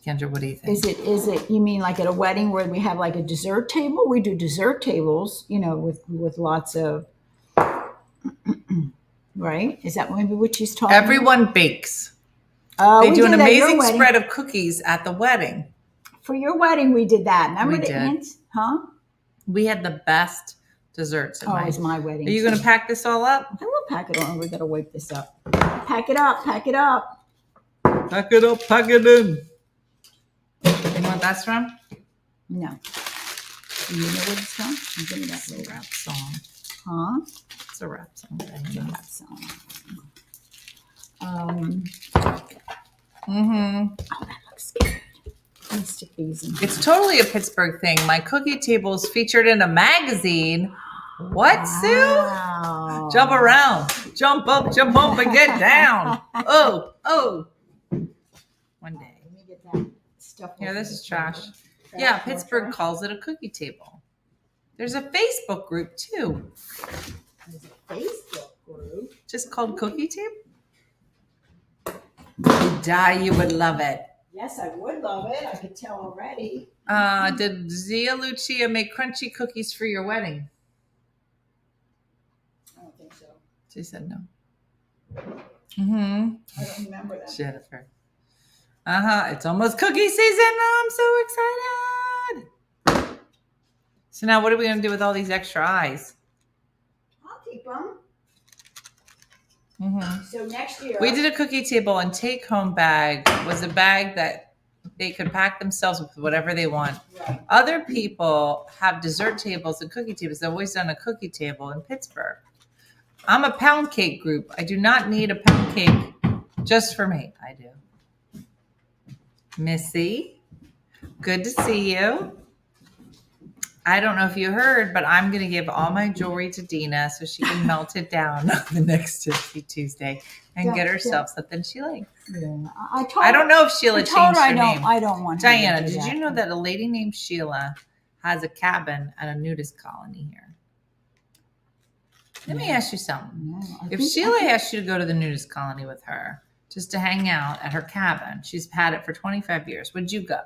A: Kendra, what do you think?
B: Is it you mean like at a wedding where we have like a dessert table? We do dessert tables, with lots of right? Is that maybe what she's talking about?
A: Everyone bakes.
B: We
A: They do an
B: did that at your
A: amazing
B: wedding.
A: spread of cookies at the wedding.
B: For your wedding, we did that. Remember
A: We
B: the
A: did.
B: ants? Huh?
A: We had the best desserts at
B: Oh,
A: my.
B: it's my wedding.
A: Are you going to pack this all up?
B: I will pack it on. We got to wipe this up. Pack it up. Pack it up.
A: Pack it up, pack it in. You know what that's from?
B: No. Do you know what it's from? Give me that
A: It's a
B: later.
A: rap song.
B: Huh?
A: It's a rap song.
B: It's a rap song.
A: Mm-hmm.
B: Oh, that looks good. Let's stick these in.
A: It's totally a Pittsburgh thing. My cookie table is featured in a magazine. What, Sue?
B: Wow.
A: Jump around. Jump up, and get down. Oh. One day.
B: Let me get that stuff.
A: Yeah,
B: off
A: this
B: of
A: is
B: the
A: trash.
B: table.
A: Yeah,
B: Trash, more
A: Pittsburgh
B: trash.
A: calls it a cookie table. There's a Facebook group too,
B: There's a Facebook group.
A: just called Cookie Table. You would love it.
B: Yes, I would love it. I could tell already.
A: Did Zia Lucia make crunchy cookies for your wedding?
B: I don't think so.
A: She said no. Mm-hmm.
B: I don't remember that.
A: Jennifer. It's almost cookie season. I'm so excited. So now what are we going to do with all these extra eyes?
B: I'll keep them.
A: Mm-hmm.
B: So next year.
A: We did a cookie table, and take-home bag was a bag that they could pack themselves with whatever they want.
B: Right.
A: Other people have dessert tables and cookie tables. They've always done a cookie table in Pittsburgh. I'm a pound cake group. I do not need a pound cake just for me. I do. Missy, good to see you. I don't know if you heard, but I'm going to give all my jewelry to Dina so she can melt it down on the next Tipsy Tuesday and
B: Yeah,
A: get herself something she likes.
B: Yeah. I told
A: I don't know if Sheila
B: I
A: changed
B: told her
A: her
B: I don't.
A: name.
B: I don't want her to
A: Diana,
B: do
A: did
B: that.
A: you know that a lady named Sheila has a cabin at a nudist colony here? Let me ask you something.
B: No,
A: If Sheila asked you to go to the nudist colony with her just to hang out at her cabin, she's had it for 25 years, would you go?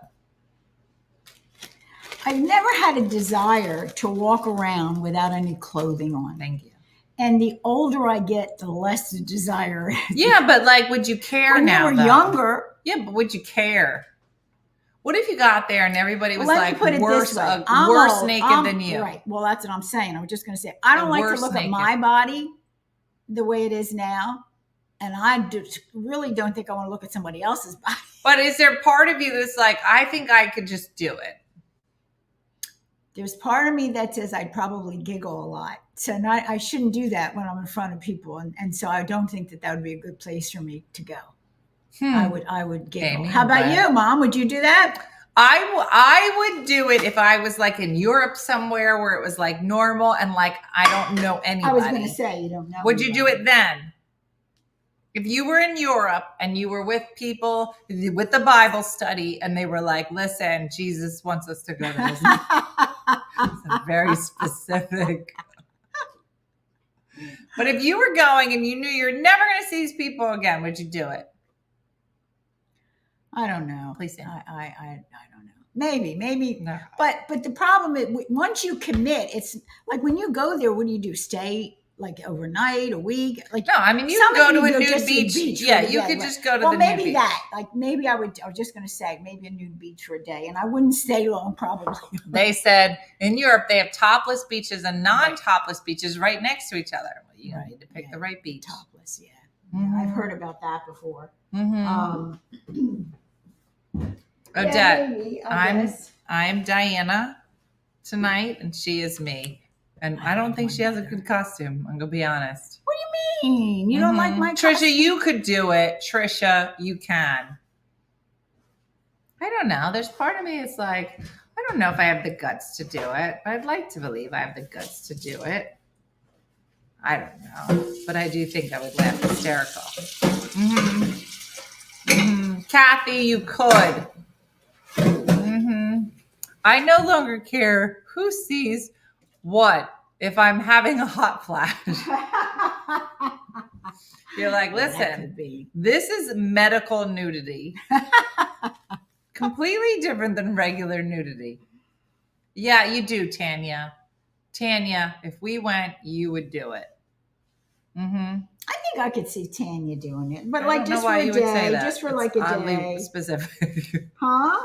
B: I've never had a desire to walk around without any clothing on.
A: Thank you.
B: And the older I get, the less the desire is.
A: Yeah, but like, would you care
B: When
A: now?
B: you were
A: though?
B: younger,
A: Yeah, but would you care? What if you got there and everybody was
B: let me
A: like
B: put it
A: worse,
B: this way. I'm
A: worse
B: old.
A: naked than you?
B: Right. Well, that's what I'm saying. I was just going to say, I don't like to
A: worse
B: look
A: naked.
B: at my body the way it is now. And I really don't think I want to look at somebody else's body.
A: But is there part of you that's like, I think I could just do it?
B: There's part of me that says I'd probably giggle a lot. So I shouldn't do that when I'm in front of people. And so I don't think that would be a good place for me to go. I would giggle.
A: Amy,
B: How about
A: okay.
B: you, Mom? Would you do that?
A: I would do it if I was like in Europe somewhere where it was like normal and like I don't know anybody.
B: I was going to say, you don't know.
A: Would you do it then? If you were in Europe and you were with people with the Bible study and they were like, listen, Jesus wants us to go to this. It's very specific. But if you were going and you knew you're never going to see these people again, would you do it?
B: I don't know.
A: Please say.
B: I don't know. Maybe.
A: No.
B: But the problem is once you commit, it's like when you go there, what do you do? Stay like overnight, a week? Like
A: No, I mean, you
B: some
A: can
B: of
A: go to
B: you
A: a
B: go
A: nude
B: just to the
A: beach.
B: beach
A: Yeah,
B: for the
A: you
B: day,
A: could
B: right?
A: just go to
B: Well,
A: the
B: maybe
A: nude beach.
B: that. Like maybe I was just going to say maybe a nude beach for a day, and I wouldn't stay long probably.
A: They said in Europe they have topless beaches and non-topless beaches right next to each other. Well, you need to pick the right beach.
B: Topless, yeah. Yeah, I've heard about that before.
A: Odette,
B: maybe, I guess.
A: I'm Diana tonight, and she is me. And I don't think she has a good costume. I'm gonna be honest.
B: What do you mean? You don't like my
A: Trisha?
B: costume?
A: You could do it. Trisha, you can. I don't know. There's part of me that's like, I don't know if I have the guts to do it, but I'd like to believe I have the guts to do it. I don't know, but I do think I would laugh hysterical. Kathy, you could. I no longer care who sees what if I'm having a hot flash. You're like, listen, this is medical nudity. Completely different than regular nudity. Yeah, you do, Tanya. Tanya, if we went, you would do it.
B: I think I could see Tanya doing it, but
A: I
B: like
A: don't know
B: just for
A: why
B: a
A: you would say
B: day,
A: that.
B: just for
A: It's
B: like a
A: oddly
B: day.
A: specific.
B: Huh?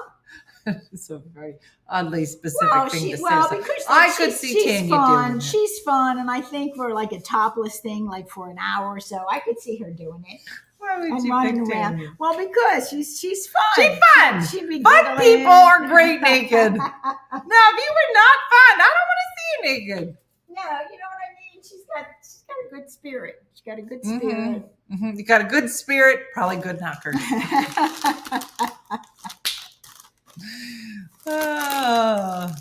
A: It's a very oddly specific thing to say.
B: Well,
A: So
B: because
A: I
B: like,
A: could
B: she's
A: see Tanya
B: fun.
A: doing it.
B: She's fun, and I think for like a topless thing, like for an hour or so, I could see her doing it
A: Why would
B: and
A: you
B: running
A: pick
B: around.
A: Tanya?
B: Well, because she's fun.
A: She's fun.
B: She'd be
A: Fun
B: giggling.
A: people are great naked. Now, if you were not fun, I don't want to see you naked.
B: No, you know what I mean. She's got a good spirit. She's got a good spirit.
A: You got a good spirit, probably good knockers. Oh.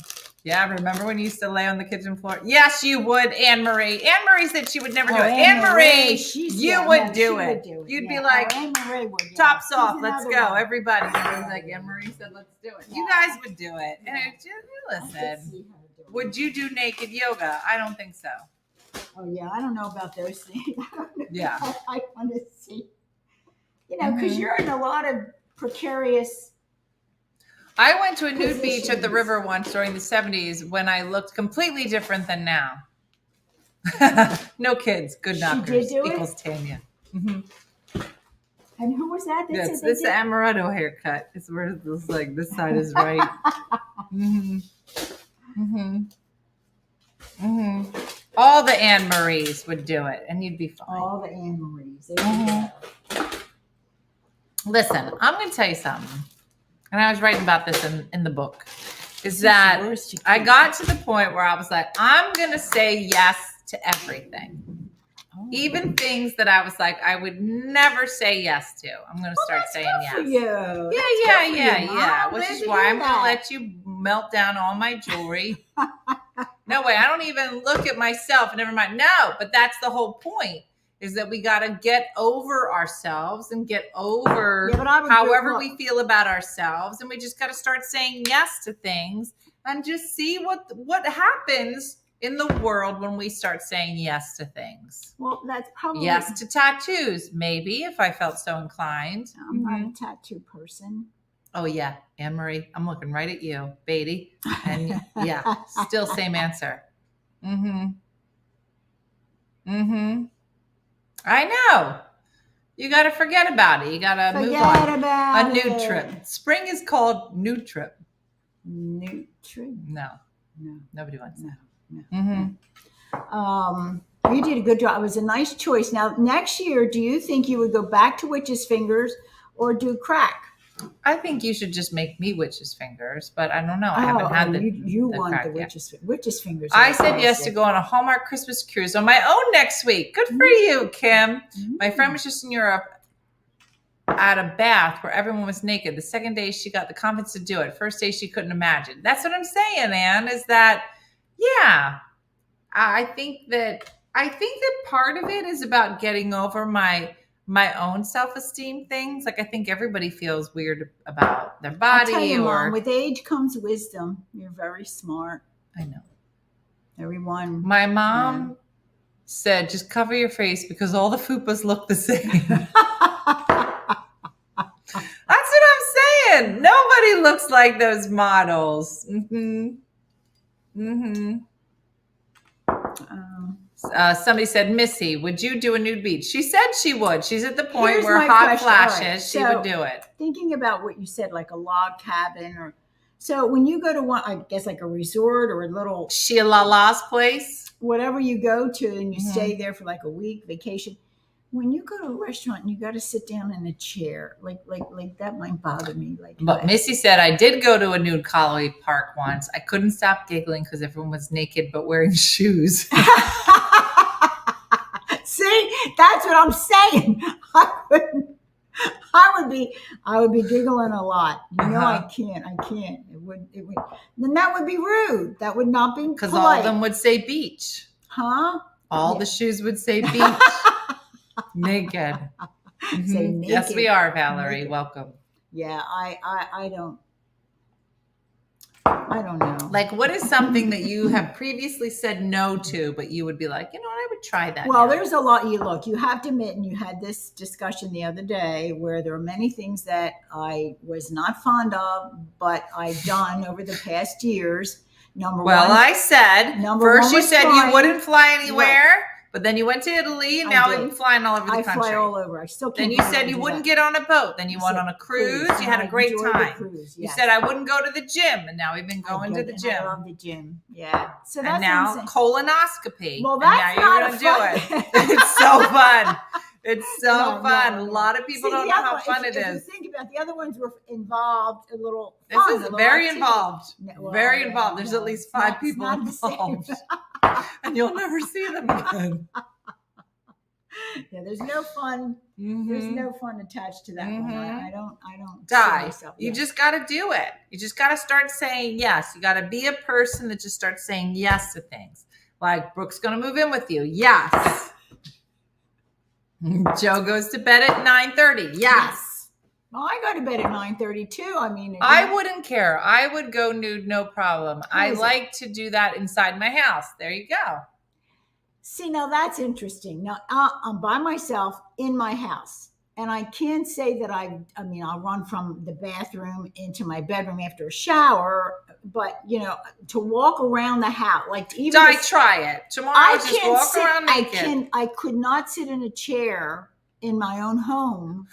A: Yeah, remember when you used to lay on the kitchen floor? Yes, you would, Anne Marie. Anne Marie said she would never do it. Anne Marie, you would do it. You'd be like,
B: Anne Marie would.
A: tops
B: She's
A: off, let's
B: another
A: go,
B: one.
A: everybody. And it was like, Anne Marie said, let's do it. You guys would do it. And it just,
B: I could
A: listen,
B: see her do it.
A: would you do naked yoga? I don't think so.
B: Oh yeah, I don't know about those things.
A: Yeah.
B: I want to see. You know, because you're in a lot of precarious.
A: I went to a nude beach at the
B: Positions.
A: river once during the 70s when I looked completely different than now. No kids, good
B: She
A: knockers
B: did do it?
A: equals Tanya.
B: And who was that? That
A: Yes,
B: said they
A: this
B: did?
A: amaretto haircut is where this like this side is right. All the Anne Maries would do it, and you'd be fine.
B: All the Anne Maries. There you go.
A: Listen, I'm going to tell you something, and I was writing about this in the book. Is that
B: worst you
A: I
B: can.
A: got to the point where I was like, I'm going to say yes to everything. Even things that I was like, I would never say yes to. I'm going to start saying yes.
B: For you.
A: Yeah.
B: Mom.
A: Which
B: Glad
A: is
B: to
A: why
B: hear
A: I'm going to
B: that.
A: let you melt down all my jewelry. No way. I don't even look at myself. Never mind. No, but that's the whole point, is that we got to get over ourselves and get over
B: Yeah, but I would
A: however
B: agree.
A: we feel about ourselves. And we just got to start saying yes to things and just see what happens in the world when we start saying yes to things.
B: Well, that's probably
A: Yes to tattoos, maybe, if I felt so inclined.
B: I'm not a tattoo person.
A: Oh, yeah. Anne Marie, I'm looking right at you, Beatty. And yeah, still same answer. Mm-hmm. Mm-hmm. I know. You got to forget about it. You got to move on.
B: Forget about
A: A nude
B: it.
A: trip. Spring is called nude trip.
B: Nude trip.
A: No.
B: No.
A: Nobody wants that.
B: No.
A: Mm-hmm.
B: You did a good job. It was a nice choice. Now, next year, do you think you would go back to witch's fingers or do crack?
A: I think you should just make me witch's fingers, but I don't know. I haven't had the
B: you
A: the
B: want
A: crack
B: the
A: yet.
B: witch's fingers.
A: I
B: are
A: said yes to
B: classic.
A: go on a Hallmark Christmas cruise on my own next week. Good for you, Kim. My friend was just in Europe at a bath where everyone was naked. The second day she got the confidence to do it. First day she couldn't imagine. That's what I'm saying, Anne, is that, yeah, I think that part of it is about getting over my own self-esteem things. Like I think everybody feels weird about their
B: I'll
A: body
B: tell you,
A: or
B: Mom, with age comes wisdom. You're very smart.
A: I know.
B: Everyone.
A: My mom said, just cover your face because all the fupas look the same. That's what I'm saying. Nobody looks like those models. Mm-hmm. Mm-hmm. Somebody said, Missy, would you do a nude beach? She said she would. She's at the point
B: Here's
A: where
B: my
A: hot
B: question. All right,
A: flashes, she
B: so-
A: would do it.
B: Thinking about what you said, like a log cabin, or so when you go to one, I guess like a resort or a little
A: Sheila La's place.
B: whatever you go to, and you
A: Mhm.
B: stay there for like a week vacation. When you go to a restaurant and you got to sit down in a chair, like that might bother me. Like,
A: But Missy said, I did go to a nude Callaway Park once. I couldn't stop giggling because everyone was naked but wearing shoes.
B: see, that's what I'm saying. I would be giggling a lot. You know, I can't. It would. Then that would be rude. That would not be
A: Because
B: polite.
A: all of them would say beach.
B: Huh?
A: All
B: Yeah.
A: the shoes would say beach. Naked.
B: Say
A: Mhm. Yes,
B: naked.
A: we are, Valerie.
B: Naked.
A: Welcome.
B: Yeah, I don't know.
A: Like, what is something that you have previously said no to, but you would be like, you know what, I would try that.
B: Well,
A: now.
B: there's a lot. You have to admit, and you had this discussion the other day, where there are many things that I was not fond of, but I've done over the past years. Number
A: Well,
B: one,
A: I said,
B: Number
A: first
B: one
A: you
B: was
A: said
B: flying.
A: you wouldn't fly anywhere, but then you went to Italy, and
B: I
A: now
B: did.
A: we've been flying all over the
B: I
A: country.
B: fly all over. I still can't.
A: Then you
B: believe
A: said
B: I
A: you
B: do
A: wouldn't
B: that.
A: get on a boat. Then you
B: I
A: went
B: said
A: on a cruise.
B: cruise,
A: You had
B: and
A: a
B: I
A: great
B: enjoyed the
A: time.
B: cruise,
A: You
B: yes.
A: said I wouldn't go to the gym, and now we've been going to the
B: I
A: gym.
B: love the gym. Yeah. So that's
A: And now
B: what I'm saying.
A: colonoscopy.
B: Well,
A: And
B: that's
A: now
B: not
A: you're
B: a
A: gonna do
B: fun-
A: it. It's so fun. It's so
B: No,
A: fun.
B: no,
A: A
B: no.
A: lot of people
B: See,
A: don't
B: the
A: know
B: other
A: how
B: one,
A: fun
B: if
A: it
B: you
A: is.
B: think about the other ones were involved, a little.
A: This
B: fun, a
A: is
B: little
A: very
B: activity.
A: involved.
B: No, well,
A: Very
B: yeah,
A: involved. There's
B: no,
A: at least
B: it's
A: 5
B: not-
A: people
B: it's not the
A: involved.
B: same.
A: And you'll never see them again.
B: Yeah, there's no fun. There's
A: Mhm.
B: no fun attached to that one.
A: Mhm.
B: I don't see
A: Die.
B: myself.
A: You
B: Yeah.
A: just got to do it. You just got to start saying yes. You got to be a person that just starts saying yes to things. Like, Brooke's going to move in with you. Yes. Joe goes to bed at 9:30. Yes.
B: Well, I go to bed at 9:30 too. I mean,
A: I wouldn't care. I would go nude, no problem. I
B: is it?
A: like to do that inside my house. There you go.
B: See, now that's interesting. Now I'm by myself in my house, and I can't say that I'll run from the bathroom into my bedroom after a shower, but to walk around the house, like even
A: I
B: if-
A: try it. Tomorrow,
B: I
A: just
B: can't
A: walk
B: sit.
A: around naked.
B: I could not sit in a chair in my own home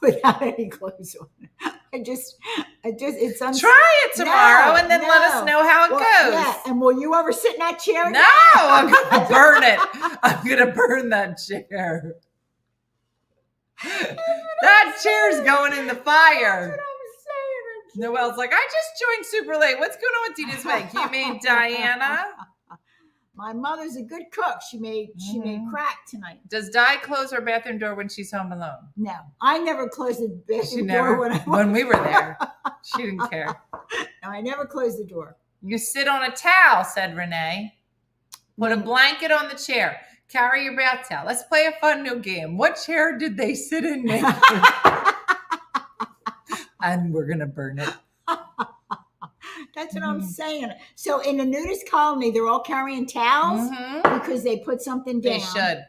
B: without any clothes on. It's
A: Try it tomorrow
B: No,
A: and then let us
B: no.
A: know how it
B: Well,
A: goes.
B: yeah, and will you ever sit in that chair?
A: No, I'm gonna burn it. I'm gonna burn that chair. That chair's going in the fire. Noelle's like, I just joined super late. What's going on with Dina's Bank? You mean Diana?
B: My mother's a good cook. She made crack tonight.
A: Does Di close her bathroom door when she's home alone?
B: No, I never closed the
A: She
B: bathroom
A: never.
B: door
A: When we were there, she didn't care.
B: No, I never closed the door.
A: You sit on a towel, said Renee. Put a blanket on the chair. Carry your bath towel. Let's play a fun new game. What chair did they sit in naked? And we're going to burn it.
B: That's what I'm saying. So in the nudist colony, they're all carrying towels because they put something down.
A: They should.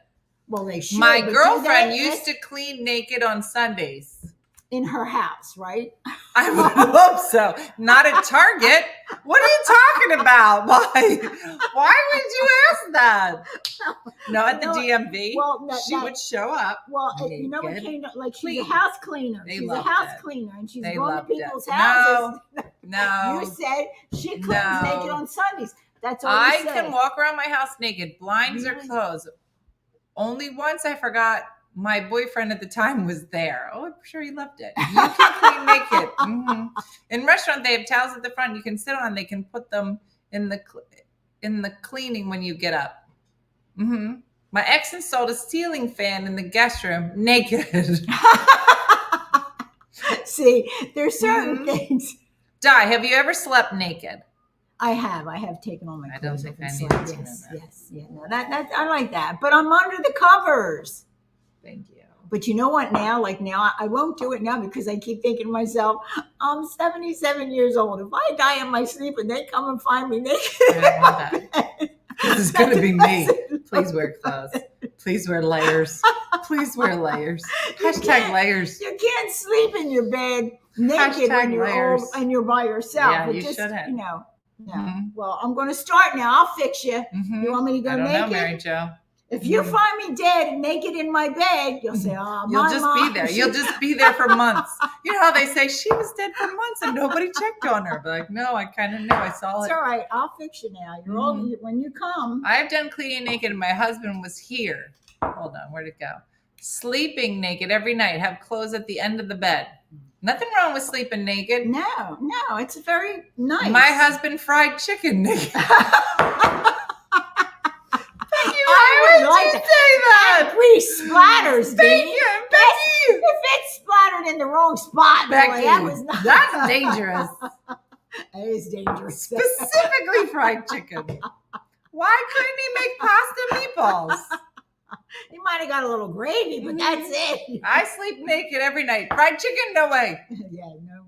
B: Well, they should.
A: My
B: but do
A: girlfriend
B: they?
A: used to clean naked on Sundays.
B: In her house, right?
A: I would hope so. Not at Target. What are you talking about? Why would you ask that? No, at the DMV.
B: Well,
A: she would show up.
B: Well,
A: naked,
B: you know what came to, like she's
A: clean.
B: a house cleaner.
A: They
B: She's a
A: loved
B: house
A: it.
B: cleaner, and she's
A: They
B: going to
A: loved it.
B: people's houses.
A: No.
B: You said she cleans
A: No.
B: naked on Sundays. That's all
A: I
B: you said.
A: can walk around my house naked. Blinds are
B: Really?
A: closed. Only once I forgot my boyfriend at the time was there. Oh, I'm sure he loved it. You can clean naked. In restaurant, they have towels at the front you can sit on. They can put them in the cleaning when you get up. My ex installed a ceiling fan in the guest room naked.
B: See, there's certain things.
A: Di, have you ever slept naked?
B: I have taken all my
A: I
B: clothes
A: don't
B: off
A: think
B: and
A: I need
B: slept.
A: to know
B: Yes,
A: that.
B: yes, yeah. No, that I like that, but I'm under the covers.
A: Thank you.
B: But you know what? Now, I won't do it now because I keep thinking to myself, I'm 77 years old. If I die in my sleep and they come and find me naked,
A: I don't want that. This is going to be me. Please wear clothes. Please wear layers. Please wear layers. Hashtag layers.
B: You can't sleep in your bed naked
A: Hashtag
B: when you're
A: layers.
B: old and you're by yourself.
A: Yeah,
B: It
A: you
B: just,
A: shouldn't.
B: You know. No.
A: Mhm.
B: Well, I'm going to start now. I'll fix you. You want me to go
A: I don't
B: naked?
A: know, Mary Jo.
B: If you find me dead and naked in my bed, you'll say, "Oh,
A: You'll
B: my
A: just
B: mom,
A: be there. You'll just be there for months. You know how they say she was dead for months and nobody checked on her. But like, no, I kind of know. I saw
B: It's
A: it.
B: all right. I'll fix you now. You're all when you come.
A: I've done cleaning naked and my husband was here. Hold on, where'd it go? Sleeping naked every night. Have clothes at the end of the bed. Nothing wrong with sleeping naked.
B: No, it's very nice.
A: My husband fried chicken naked.
B: I would like
A: you
B: to
A: say that?
B: Pretty splatters,
A: Thank
B: Becky.
A: you, Becky.
B: If it's splattered in the wrong spot,
A: Becky,
B: boy, that was not.
A: that's dangerous.
B: That is dangerous.
A: Specifically fried chicken. Why couldn't he make pasta meatballs?
B: He might have got a little gravy, but that's it.
A: I sleep naked every night. Fried chicken? No way.
B: Yeah, no.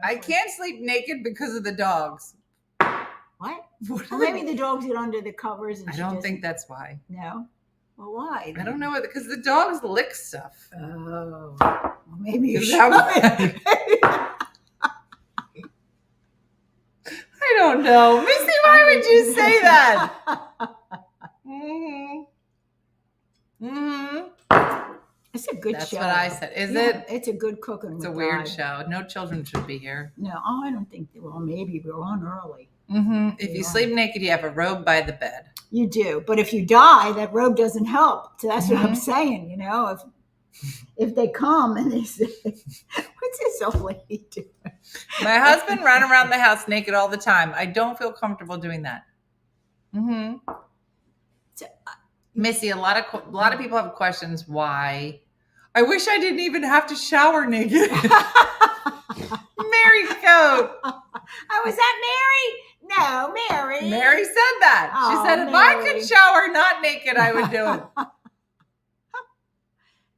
A: I can't sleep naked because of the dogs.
B: What? Well, maybe the dogs get under the covers. And
A: I
B: she
A: don't
B: doesn't-
A: think that's why.
B: No. Well, why?
A: I don't know, because the dogs lick stuff.
B: Oh, well, maybe you
A: Is
B: should.
A: that I don't know. Missy, why would you say that?
B: It's a good
A: That's
B: show.
A: what I said. Is
B: Yeah,
A: it?
B: It's a good cooking.
A: It's a
B: with
A: weird
B: God.
A: show. No children should be here.
B: No, I don't think. Well, maybe we're on early.
A: If you sleep naked, you have a robe by the bed.
B: You do, but if you die, that robe doesn't help. So that's what I'm saying. You know, if they come and they say, "What's this old lady doing?"
A: My husband ran around the house naked all the time. I don't feel comfortable doing that.
B: So,
A: Missy, a lot of people have questions. Why? I wish I didn't even have to shower naked. Mary Coat.
B: oh, was that Mary? No, Mary.
A: Mary said that.
B: Oh,
A: She said if I
B: Mary.
A: could shower not naked, I would do it.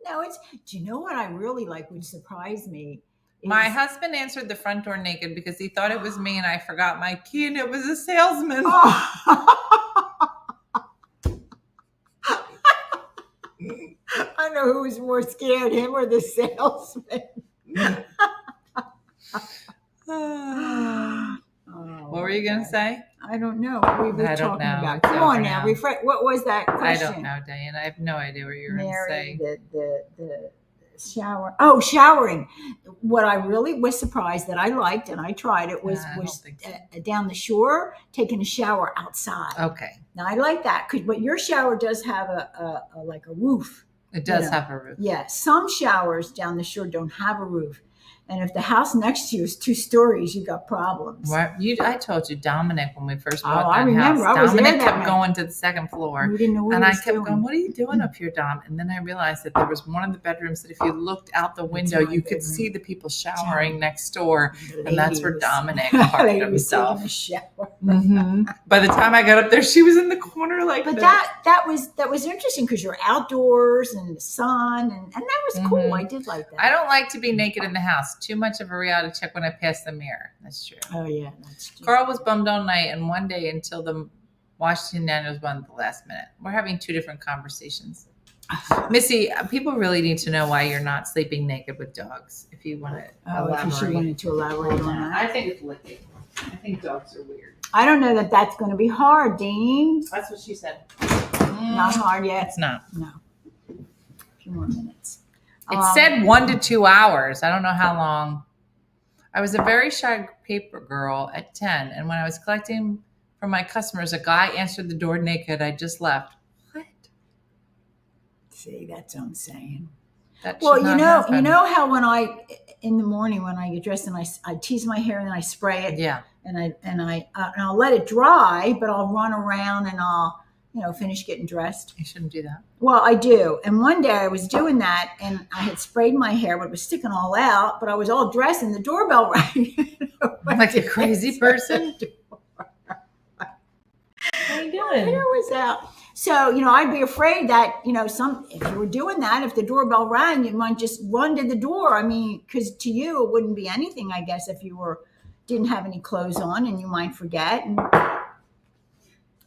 B: No, it's. Do you know what I really like? Would surprise me.
A: My
B: is-
A: husband answered the front door naked because he thought it was me and I forgot my key and it was a salesman.
B: I know who was more scared, him or the salesman.
A: What were you going to say?
B: I don't know what we were
A: I don't
B: talking
A: know.
B: about.
A: It's
B: Come
A: over
B: on now,
A: now.
B: what was that
A: I
B: question?
A: don't know, Diane. I have no idea what you were going to say.
B: Mary, the shower. Oh, showering. What I really was surprised that I liked and I tried it was
A: I don't think so.
B: down the shore, taking a shower outside.
A: Okay.
B: Now I like that but your shower does have a like a roof.
A: It does
B: You know.
A: have a roof.
B: Yeah, some showers down the shore don't have a roof. And if the house next to you is 2 stories, you got problems.
A: What I told you, Dominic, when we first bought
B: I
A: that
B: remember.
A: house,
B: I was there
A: Dominic
B: that
A: kept
B: night.
A: going to the second floor.
B: We didn't know what
A: And
B: he
A: I
B: was
A: kept
B: doing.
A: going, what are you doing up here, Dom? And then I realized that there was one of the bedrooms that if you looked out the window,
B: my
A: you could
B: bedroom.
A: see the people showering next door.
B: The
A: And that's where
B: lady was-
A: Dominic
B: the
A: parked
B: lady was taking
A: himself.
B: a shower.
A: Mhm. By the time I got up there, she was in the corner like
B: But
A: this.
B: that was interesting because you're outdoors and the sun and that was cool.
A: Mhm.
B: I did like that.
A: I don't like to be naked in the house. Too much of a reality check when I pass the mirror. That's true.
B: Oh yeah, that's true.
A: Carl was bummed all night, and one day until the Washington Nationals won at the last minute. We're having 2 different conversations. Missy, people really need to know why you're not sleeping naked with dogs. If you want to
B: if she
A: elaborate
B: wanted to elaborate on that.
A: I think it's licking. I think dogs are weird.
B: I don't know that that's going to be hard, Dean.
A: That's what she said.
B: Not hard yet.
A: It's not.
B: No. A few more minutes.
A: It said 1 to 2 hours. I don't know how long. I was a very shy paper girl at 10, and when I was collecting from my customers, a guy answered the door naked. I just left. What?
B: See, that's what I'm saying.
A: That
B: Well,
A: should
B: you
A: not
B: know,
A: happen.
B: you know how when in the morning when I get dressed and I tease my hair and then I spray it
A: Yeah.
B: and I'll let it dry, but I'll run around and I'll finish getting dressed.
A: You shouldn't do that.
B: Well, I do. And one day I was doing that and I had sprayed my hair, but it was sticking all out, but I was all dressed and the doorbell rang.
A: Like a crazy person? What are you
B: My hair
A: doing?
B: was out. So, I'd be afraid that, if you were doing that, if the doorbell rang, you might just run to the door. I mean, because to you, it wouldn't be anything, I guess, if you didn't have any clothes on and you might forget. And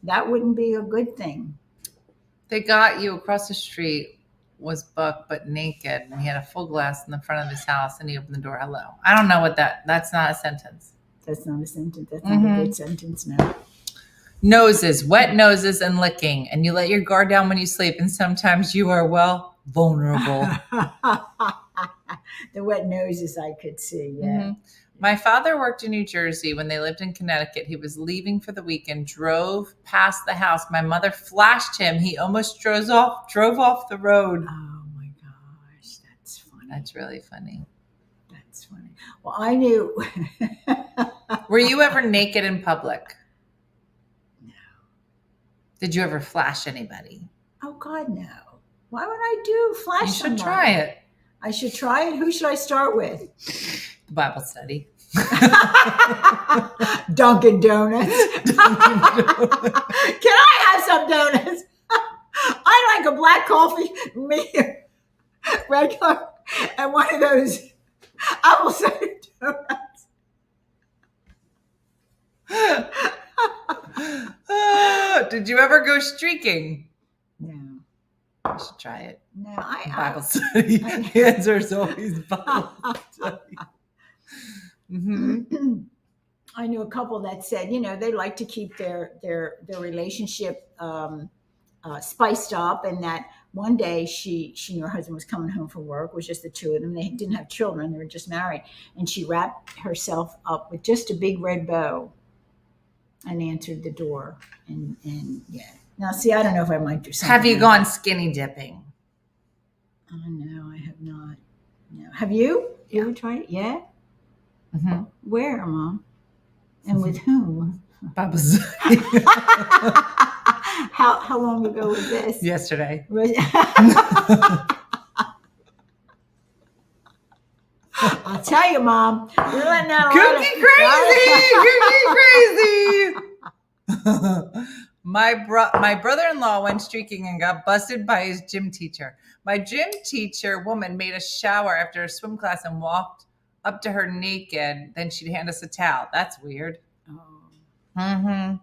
B: that wouldn't be a good thing.
A: They got you across the street was Buck, but naked, and he had a full glass in the front of his house, and he opened the door. Hello. I don't know what that's not a sentence.
B: That's not a sentence. That's not a good sentence, no.
A: Noses, wet noses, and licking. And you let your guard down when you sleep, and sometimes you are, vulnerable.
B: The wet noses I could see, yeah.
A: Mhm. My father worked in New Jersey when they lived in Connecticut. He was leaving for the weekend, drove past the house. My mother flashed him. He almost drove off the road.
B: Oh my gosh, that's funny.
A: That's really funny.
B: That's funny. Well, I knew.
A: Were you ever naked in public?
B: No.
A: Did you ever flash anybody?
B: Oh God, no. Why would I do flash
A: You should
B: somebody?
A: try it.
B: I should try it. Who should I start with?
A: Bible study.
B: Dunkin' Donuts. Can I have some donuts? I like a black coffee, regular, and one of those apple cider donuts.
A: Did you ever go streaking?
B: No,
A: You should try it.
B: no,
A: Bible study. The answer is always Bible study. Mm-hmm.
B: I knew a couple that said, they like to keep their relationship spiced up, and that one day she and her husband was coming home from work. It was just the two of them. They didn't have children. They were just married, and she wrapped herself up with just a big red bow and answered the door. And yeah. Now, see, I don't know if I might do something.
A: Have you
B: like
A: gone
B: that.
A: skinny dipping?
B: Oh no, I have not. No, have you? You ever tried it? Yeah.
A: Mm-hmm.
B: Where, Mom? And with whom?
A: Bible study.
B: How long ago was this?
A: Yesterday.
B: I'll tell you, Mom. You're letting out a
A: Cookie crazy! My brother-in-law went streaking and got busted by his gym teacher. My gym teacher woman made a shower after a swim class and walked up to her naked. Then she'd hand us a towel. That's weird. Mm-hmm.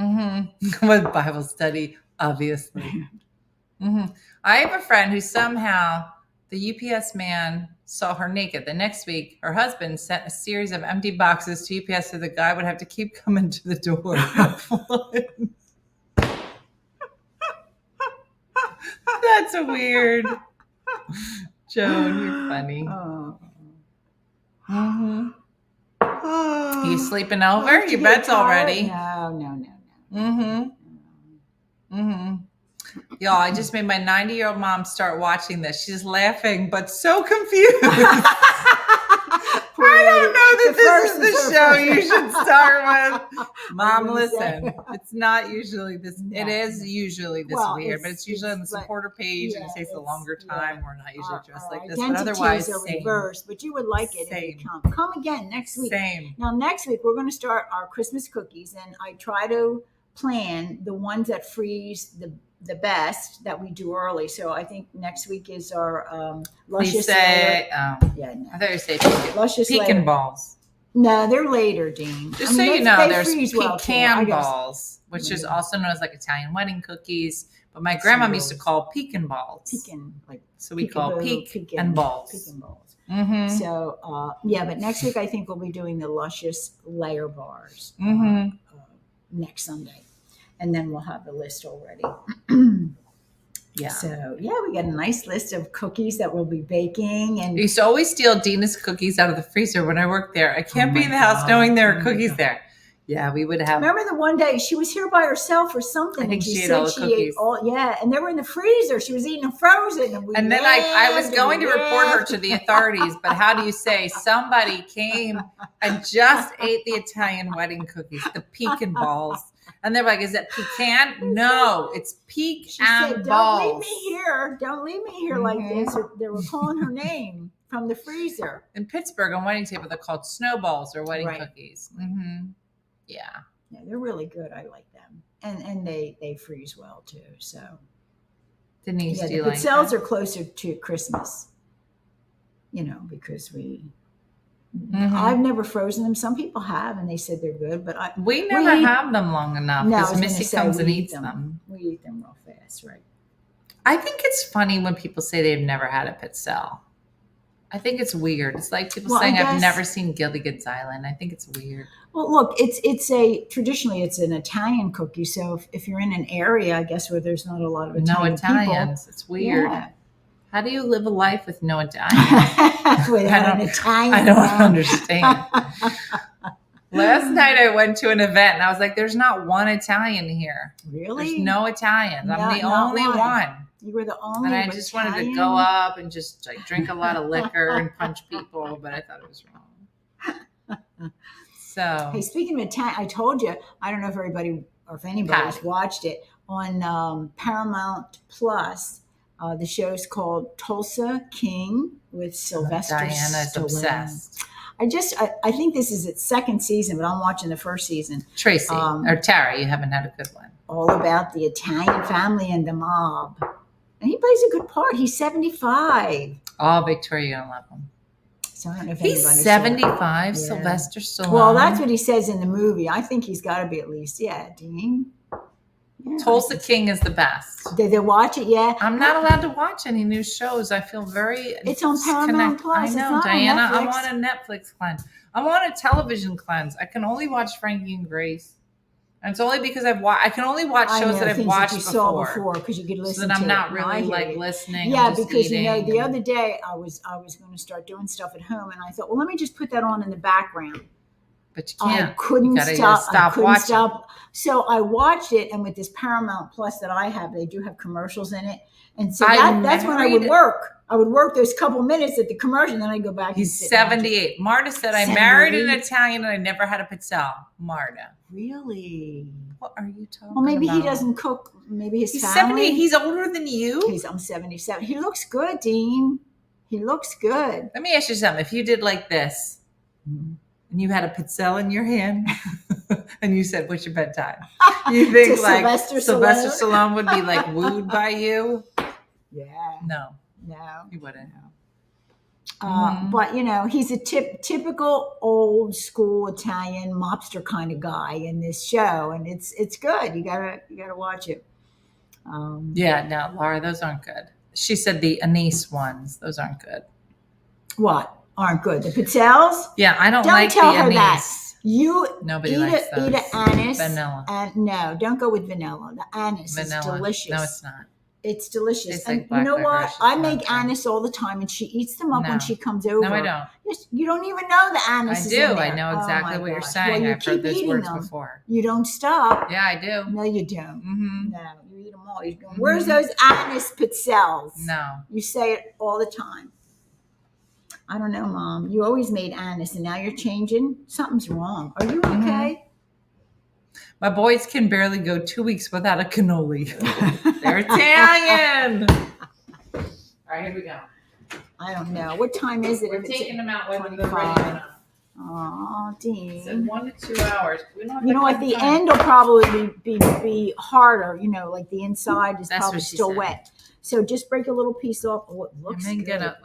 A: Mm-hmm. With Bible study, obviously. Mm-hmm. I have a friend who somehow the UPS man saw her naked. The next week, her husband sent a series of empty boxes to UPS so the guy would have to keep coming to the door. That's weird. Joan, you're funny.
B: Oh.
A: Mm-hmm.
B: Oh.
A: You sleeping over? Your bed's all ready.
B: No.
A: Mm-hmm. Mm-hmm. Y'all, I just made my 90-year-old mom start watching this. She's laughing, but so confused. I don't know that this is the show you should start with. Mom, listen. It's not usually this.
B: No.
A: It is usually this
B: Well,
A: weird, but it's usually on the
B: but-
A: supporter page and
B: yeah,
A: it takes a
B: it's-
A: longer time. We're not usually dressed
B: Our
A: like this, but
B: identities
A: otherwise,
B: are
A: same.
B: reversed, but you would like it if
A: Same.
B: you come. Come again next week.
A: Same.
B: Now, next week, we're going to start our Christmas cookies, and I try to plan the ones that freeze the best that we do early. So I think next week is our
A: Please
B: luscious
A: say,
B: layer. Yeah, no.
A: I thought you say pecan,
B: Luscious
A: pecan
B: layer.
A: balls.
B: No, they're later, Dean.
A: Just so you know,
B: they
A: there's
B: freeze well, too, I
A: pecan
B: guess.
A: balls, which is
B: Yeah.
A: also known as like Italian wedding cookies. But my grandma used to call pecan balls.
B: Pecan, like
A: So we call
B: peekaboo,
A: pecan balls.
B: Pecan balls.
A: Mm-hmm.
B: So, yeah, but next week I think we'll be doing the luscious layer bars
A: Mm-hmm.
B: next Sunday. And then we'll have the list already.
A: Yeah.
B: So, yeah, we got a nice list of cookies that we'll be baking.
A: I
B: And
A: used to always steal Dina's cookies out of the freezer when I worked there. I can't be
B: my
A: in the house
B: God.
A: knowing there
B: Oh
A: are
B: my
A: cookies
B: God.
A: there. Yeah, we would have.
B: remember the one day she was here by herself or something?
A: I think
B: and
A: she ate
B: said
A: all the
B: she
A: cookies.
B: ate all, yeah, and they were in the freezer. She was eating them frozen.
A: And then I was going to report her to the authorities, but how do you say somebody came and just ate the Italian wedding cookies, the pecan balls? And they're like, is it pecan? No, it's
B: She
A: pecan
B: said,
A: balls.
B: "Don't leave me here. Don't leave me here like
A: Mhm.
B: this." They were calling her name from the freezer.
A: In Pittsburgh on wedding table, they're called snowballs or wedding
B: Right.
A: cookies. Mm-hmm. Yeah.
B: Yeah, they're really good. I like them, and they freeze well too. So
A: Denise,
B: yeah,
A: do you
B: the
A: like
B: pizzelles
A: that?
B: are closer to Christmas. You know, because
A: Mhm.
B: I've never frozen them. Some people have, and they said they're good, but
A: We never
B: we-
A: have them long enough
B: No, I
A: because
B: was gonna
A: Missy
B: say
A: comes
B: we
A: and
B: eat
A: eats them.
B: we eat them real fast, right?
A: I think it's funny when people say they've never had a pizzelle. I think it's weird. It's like people
B: Well, I
A: saying I've
B: guess-
A: never seen Gilligan's Island. I think it's weird.
B: Well, look, traditionally it's an Italian cookie. So if you're in an area, I guess where there's not a lot of
A: No
B: Italian
A: Italians. It's
B: people,
A: weird.
B: yeah.
A: How do you live a life with no Italians?
B: Without an Italian,
A: I don't
B: man.
A: understand. Last night I went to an event and I was like, there's not one Italian here.
B: Really?
A: There's no Italians. I'm the
B: Not
A: only
B: one.
A: one.
B: You were the only.
A: And I just wanted to go up and just like drink a lot of liquor and punch people, but I thought it was wrong. So
B: Hey, speaking of Italian, I told you. I don't know if everybody or if anybody's
A: Patty.
B: watched it on Paramount Plus. The show's called Tulsa King with Sylvester
A: Diana's
B: Stallone.
A: obsessed.
B: I think this is its second season, but I'm watching the first season.
A: Tracy
B: Um,
A: or Tara, you haven't had a good one.
B: All about the Italian family and the mob. And he plays a good part. He's 75.
A: Oh, Victoria, you're gonna love him.
B: So I don't know if
A: He's
B: anybody saw it.
A: 75,
B: Yeah.
A: Sylvester Stallone.
B: Well, that's what he says in the movie. I think he's got to be at least, yeah, Dean. Yeah.
A: Tulsa King is the best.
B: Did they watch it yet?
A: I'm not allowed to watch any new shows. I feel very
B: It's on Paramount
A: disconnect-
B: Plus.
A: I
B: It's
A: know,
B: not on
A: Diana. I'm
B: Netflix.
A: on a Netflix cleanse. I'm on a television cleanse. I can only watch Frankie and Grace. And it's only because I can only watch
B: I
A: shows
B: know,
A: that I've
B: things
A: watched
B: you saw
A: before.
B: because you could
A: So
B: listen
A: that
B: to
A: I'm not
B: it. No, I
A: really
B: hear
A: like
B: you.
A: listening.
B: Yeah,
A: I'm just
B: because you know,
A: eating.
B: the other day I was going to start doing stuff at home, and I thought, well, let me just put that on in the background.
A: But you can't.
B: I couldn't
A: You gotta
B: stop. I
A: stop
B: couldn't
A: watching.
B: stop. So I watched it, and with this Paramount Plus that I have, they do have commercials in it, and so that's when I would
A: married-
B: work. I would work those couple minutes at the commercial, and then I'd go back.
A: He's
B: and sit and watch it.
A: 78. Marta said, I married an
B: 78?
A: Italian and I never had a pizzelle. Marta.
B: Really?
A: What are you talking about?
B: Well, maybe he doesn't cook. Maybe his
A: He's
B: family.
A: 78. He's older than you.
B: I'm 77. He looks good, Dean. He looks good.
A: Let me ask you something. If you did like this and you had a pizzelle in your hand and you said, what's your bedtime? You think
B: To
A: like
B: Sylvester
A: Stallone would be like wooed by you?
B: Yeah.
A: No,
B: No.
A: he wouldn't.
B: But you know, he's a typical old school Italian mobster kind of guy in this show, and it's good. You gotta watch it.
A: Yeah, no, Laura, those aren't good. She said the anise ones. Those aren't good.
B: What aren't good? The pizzelles?
A: Yeah, I don't
B: Don't
A: like
B: tell
A: the
B: her
A: anise.
B: that. You
A: Nobody
B: eat
A: likes
B: a
A: those.
B: anise.
A: Vanilla.
B: And no, don't go with vanilla. The anise
A: Vanilla.
B: is delicious.
A: No, it's not.
B: It's delicious.
A: Tastes
B: And
A: like black
B: you know what?
A: licorice.
B: I make
A: Okay.
B: anise all the time, and she eats them up
A: No.
B: when she comes over.
A: No, I don't.
B: Yes, you don't even know the anise
A: I
B: is
A: do.
B: in there.
A: I know
B: Oh
A: exactly
B: my
A: what you're
B: gosh.
A: saying.
B: Well, you
A: I've heard
B: keep
A: those
B: eating
A: words
B: them.
A: before.
B: You don't stop.
A: Yeah, I do.
B: No, you don't.
A: Mm-hmm.
B: No, you eat them all. You're going, where's those anise pizzelles?
A: No.
B: You say it all the time. I don't know, Mom. You always made anise, and now you're changing. Something's wrong. Are you okay?
A: My boys can barely go 2 weeks without a cannoli. They're Italian. All right, here we go.
B: I don't know. What time is it?
A: We're
B: if it's
A: taking them out when they're
B: 25.
A: ready enough.
B: Aw,
A: It's
B: Dean.
A: 1 to 2 hours. We don't have
B: You know,
A: that
B: at
A: kind
B: the
A: of time.
B: end will probably be harder. You know, like the inside is
A: That's
B: probably
A: what she
B: still
A: said.
B: wet. So just break a little piece off. Oh, it
A: And
B: looks
A: then
B: good.
A: get a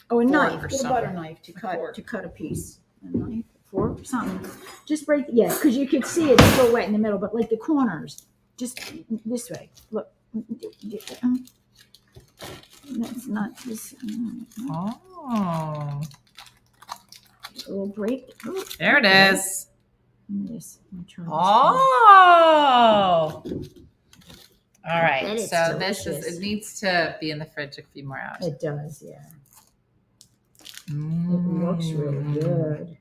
B: Oh, a
A: fork
B: knife.
A: or
B: Get a butter
A: something.
B: knife to
A: fork.
B: cut a piece. A knife, fork, something. Just break. Yeah, because you can see it's still wet in the middle, but like the corners, just this way. Look. That's not this.
A: Oh,
B: A little break. Oh,
A: there it is.
B: this. Let me try this.
A: Oh. All right.
B: bet it's
A: So this
B: delicious.
A: is, it needs to be in the fridge a few more hours.
B: It does, yeah. It
A: Mm.
B: looks really good.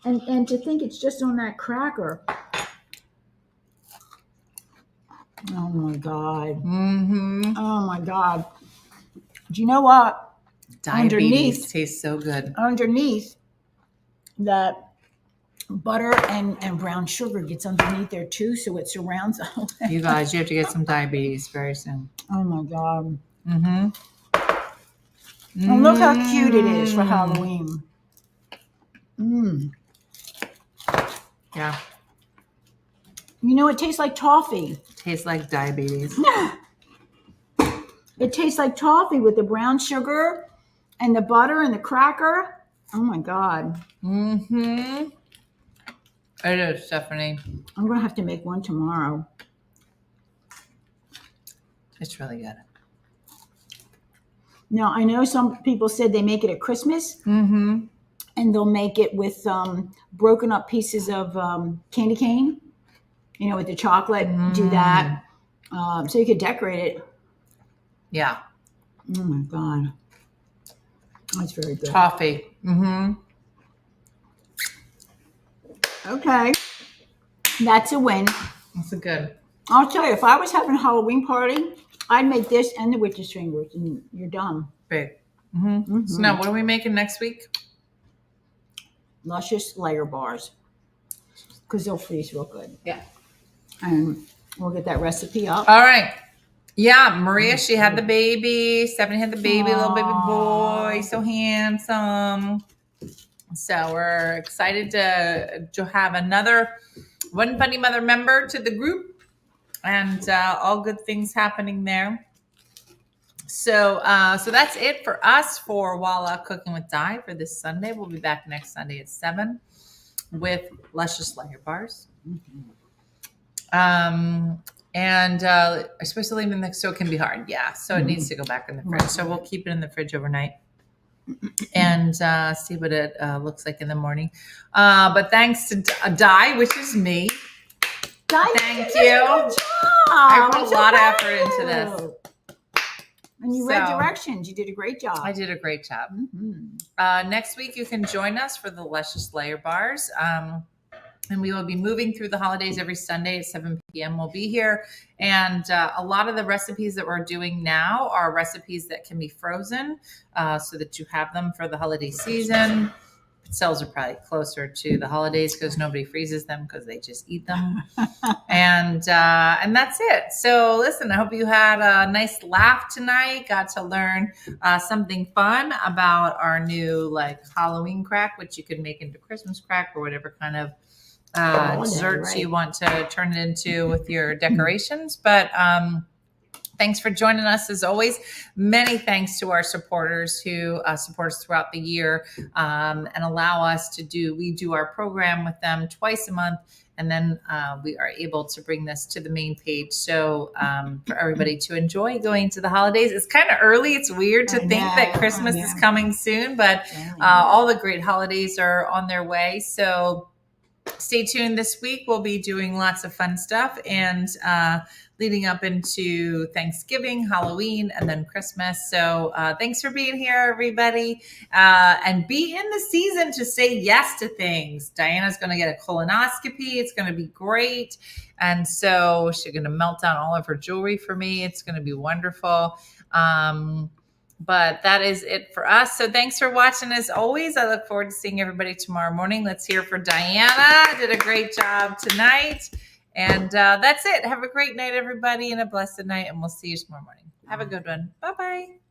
B: And to think it's just on that cracker. Oh my God.
A: Mm-hmm.
B: Oh my God. Do you know what?
A: Diabetes
B: Underneath.
A: tastes so good.
B: Underneath that butter and brown sugar gets underneath there too, so it surrounds all that.
A: You guys, you have to get some diabetes very soon.
B: Oh my God.
A: Mm-hmm.
B: And look how cute it is for Halloween.
A: Yeah.
B: You know, it tastes like toffee.
A: Tastes like diabetes.
B: It tastes like toffee with the brown sugar and the butter and the cracker. Oh my God.
A: Mm-hmm. It is, Stephanie.
B: I'm going to have to make one tomorrow.
A: It's really good.
B: Now, I know some people said they make it at Christmas
A: Mm-hmm.
B: and they'll make it with broken up pieces of candy cane, you know, with the chocolate, do that. So you could decorate it.
A: Yeah.
B: Oh my God. That's very good.
A: Toffee. Mm-hmm.
B: Okay. That's a win.
A: That's a good.
B: I'll tell you, if I was having a Halloween party, I'd make this and the witch's fingers, and you're done.
A: Big. Mm-hmm. So now what are we making next week?
B: Luscious layer bars, because they'll freeze real good.
A: Yeah.
B: And we'll get that recipe up.
A: All right. Yeah, Maria, she had the baby. Stephanie had the baby, little baby boy, so handsome. So we're excited to have another One Funny Mother member to the group, and all good things happening there. So so that's it for us for Walla Cooking with Di for this Sunday. We'll be back next Sunday at 7 with luscious layer bars. And I'm supposed to leave in the, so it can be hard. Yeah. So it needs to go back in the fridge. So we'll keep it in the fridge overnight and see what it looks like in the morning. But thanks to Di, which is me. Thank you. I put a lot of effort into this.
B: And you read
A: So-
B: directions. You did a great job.
A: I did a great job.
B: Mhm.
A: Next week, you can join us for the luscious layer bars. And we will be moving through the holidays every Sunday at 7 p.m. We'll be here. And a lot of the recipes that we're doing now are recipes that can be frozen so that you have them for the holiday season. Pizzelles are probably closer to the holidays because nobody freezes them because they just eat them. And that's it. So listen, I hope you had a nice laugh tonight. Got to learn something fun about our new like Halloween crack, which you can make into Christmas crack or whatever kind of desserts you want to turn it into with your decorations. But thanks for joining us as always. Many thanks to our supporters who support us throughout the year and allow us to we do our program with them twice a month. And then we are able to bring this to the main page. So for everybody to enjoy going to the holidays. It's kind of early. It's weird to think that Christmas is coming soon, but all the great holidays are on their way. So stay tuned this week. We'll be doing lots of fun stuff and leading up into Thanksgiving, Halloween, and then Christmas. So thanks for being here, everybody. And be in the season to say yes to things. Diana's going to get a colonoscopy. It's going to be great. And so she's going to melt down all of her jewelry for me. It's going to be wonderful. But that is it for us. So thanks for watching. As always, I look forward to seeing everybody tomorrow morning. Let's hear for Diana. Did a great job tonight. And that's it. Have a great night, everybody, and a blessed night. And we'll see you tomorrow morning. Have a good one. Bye-bye.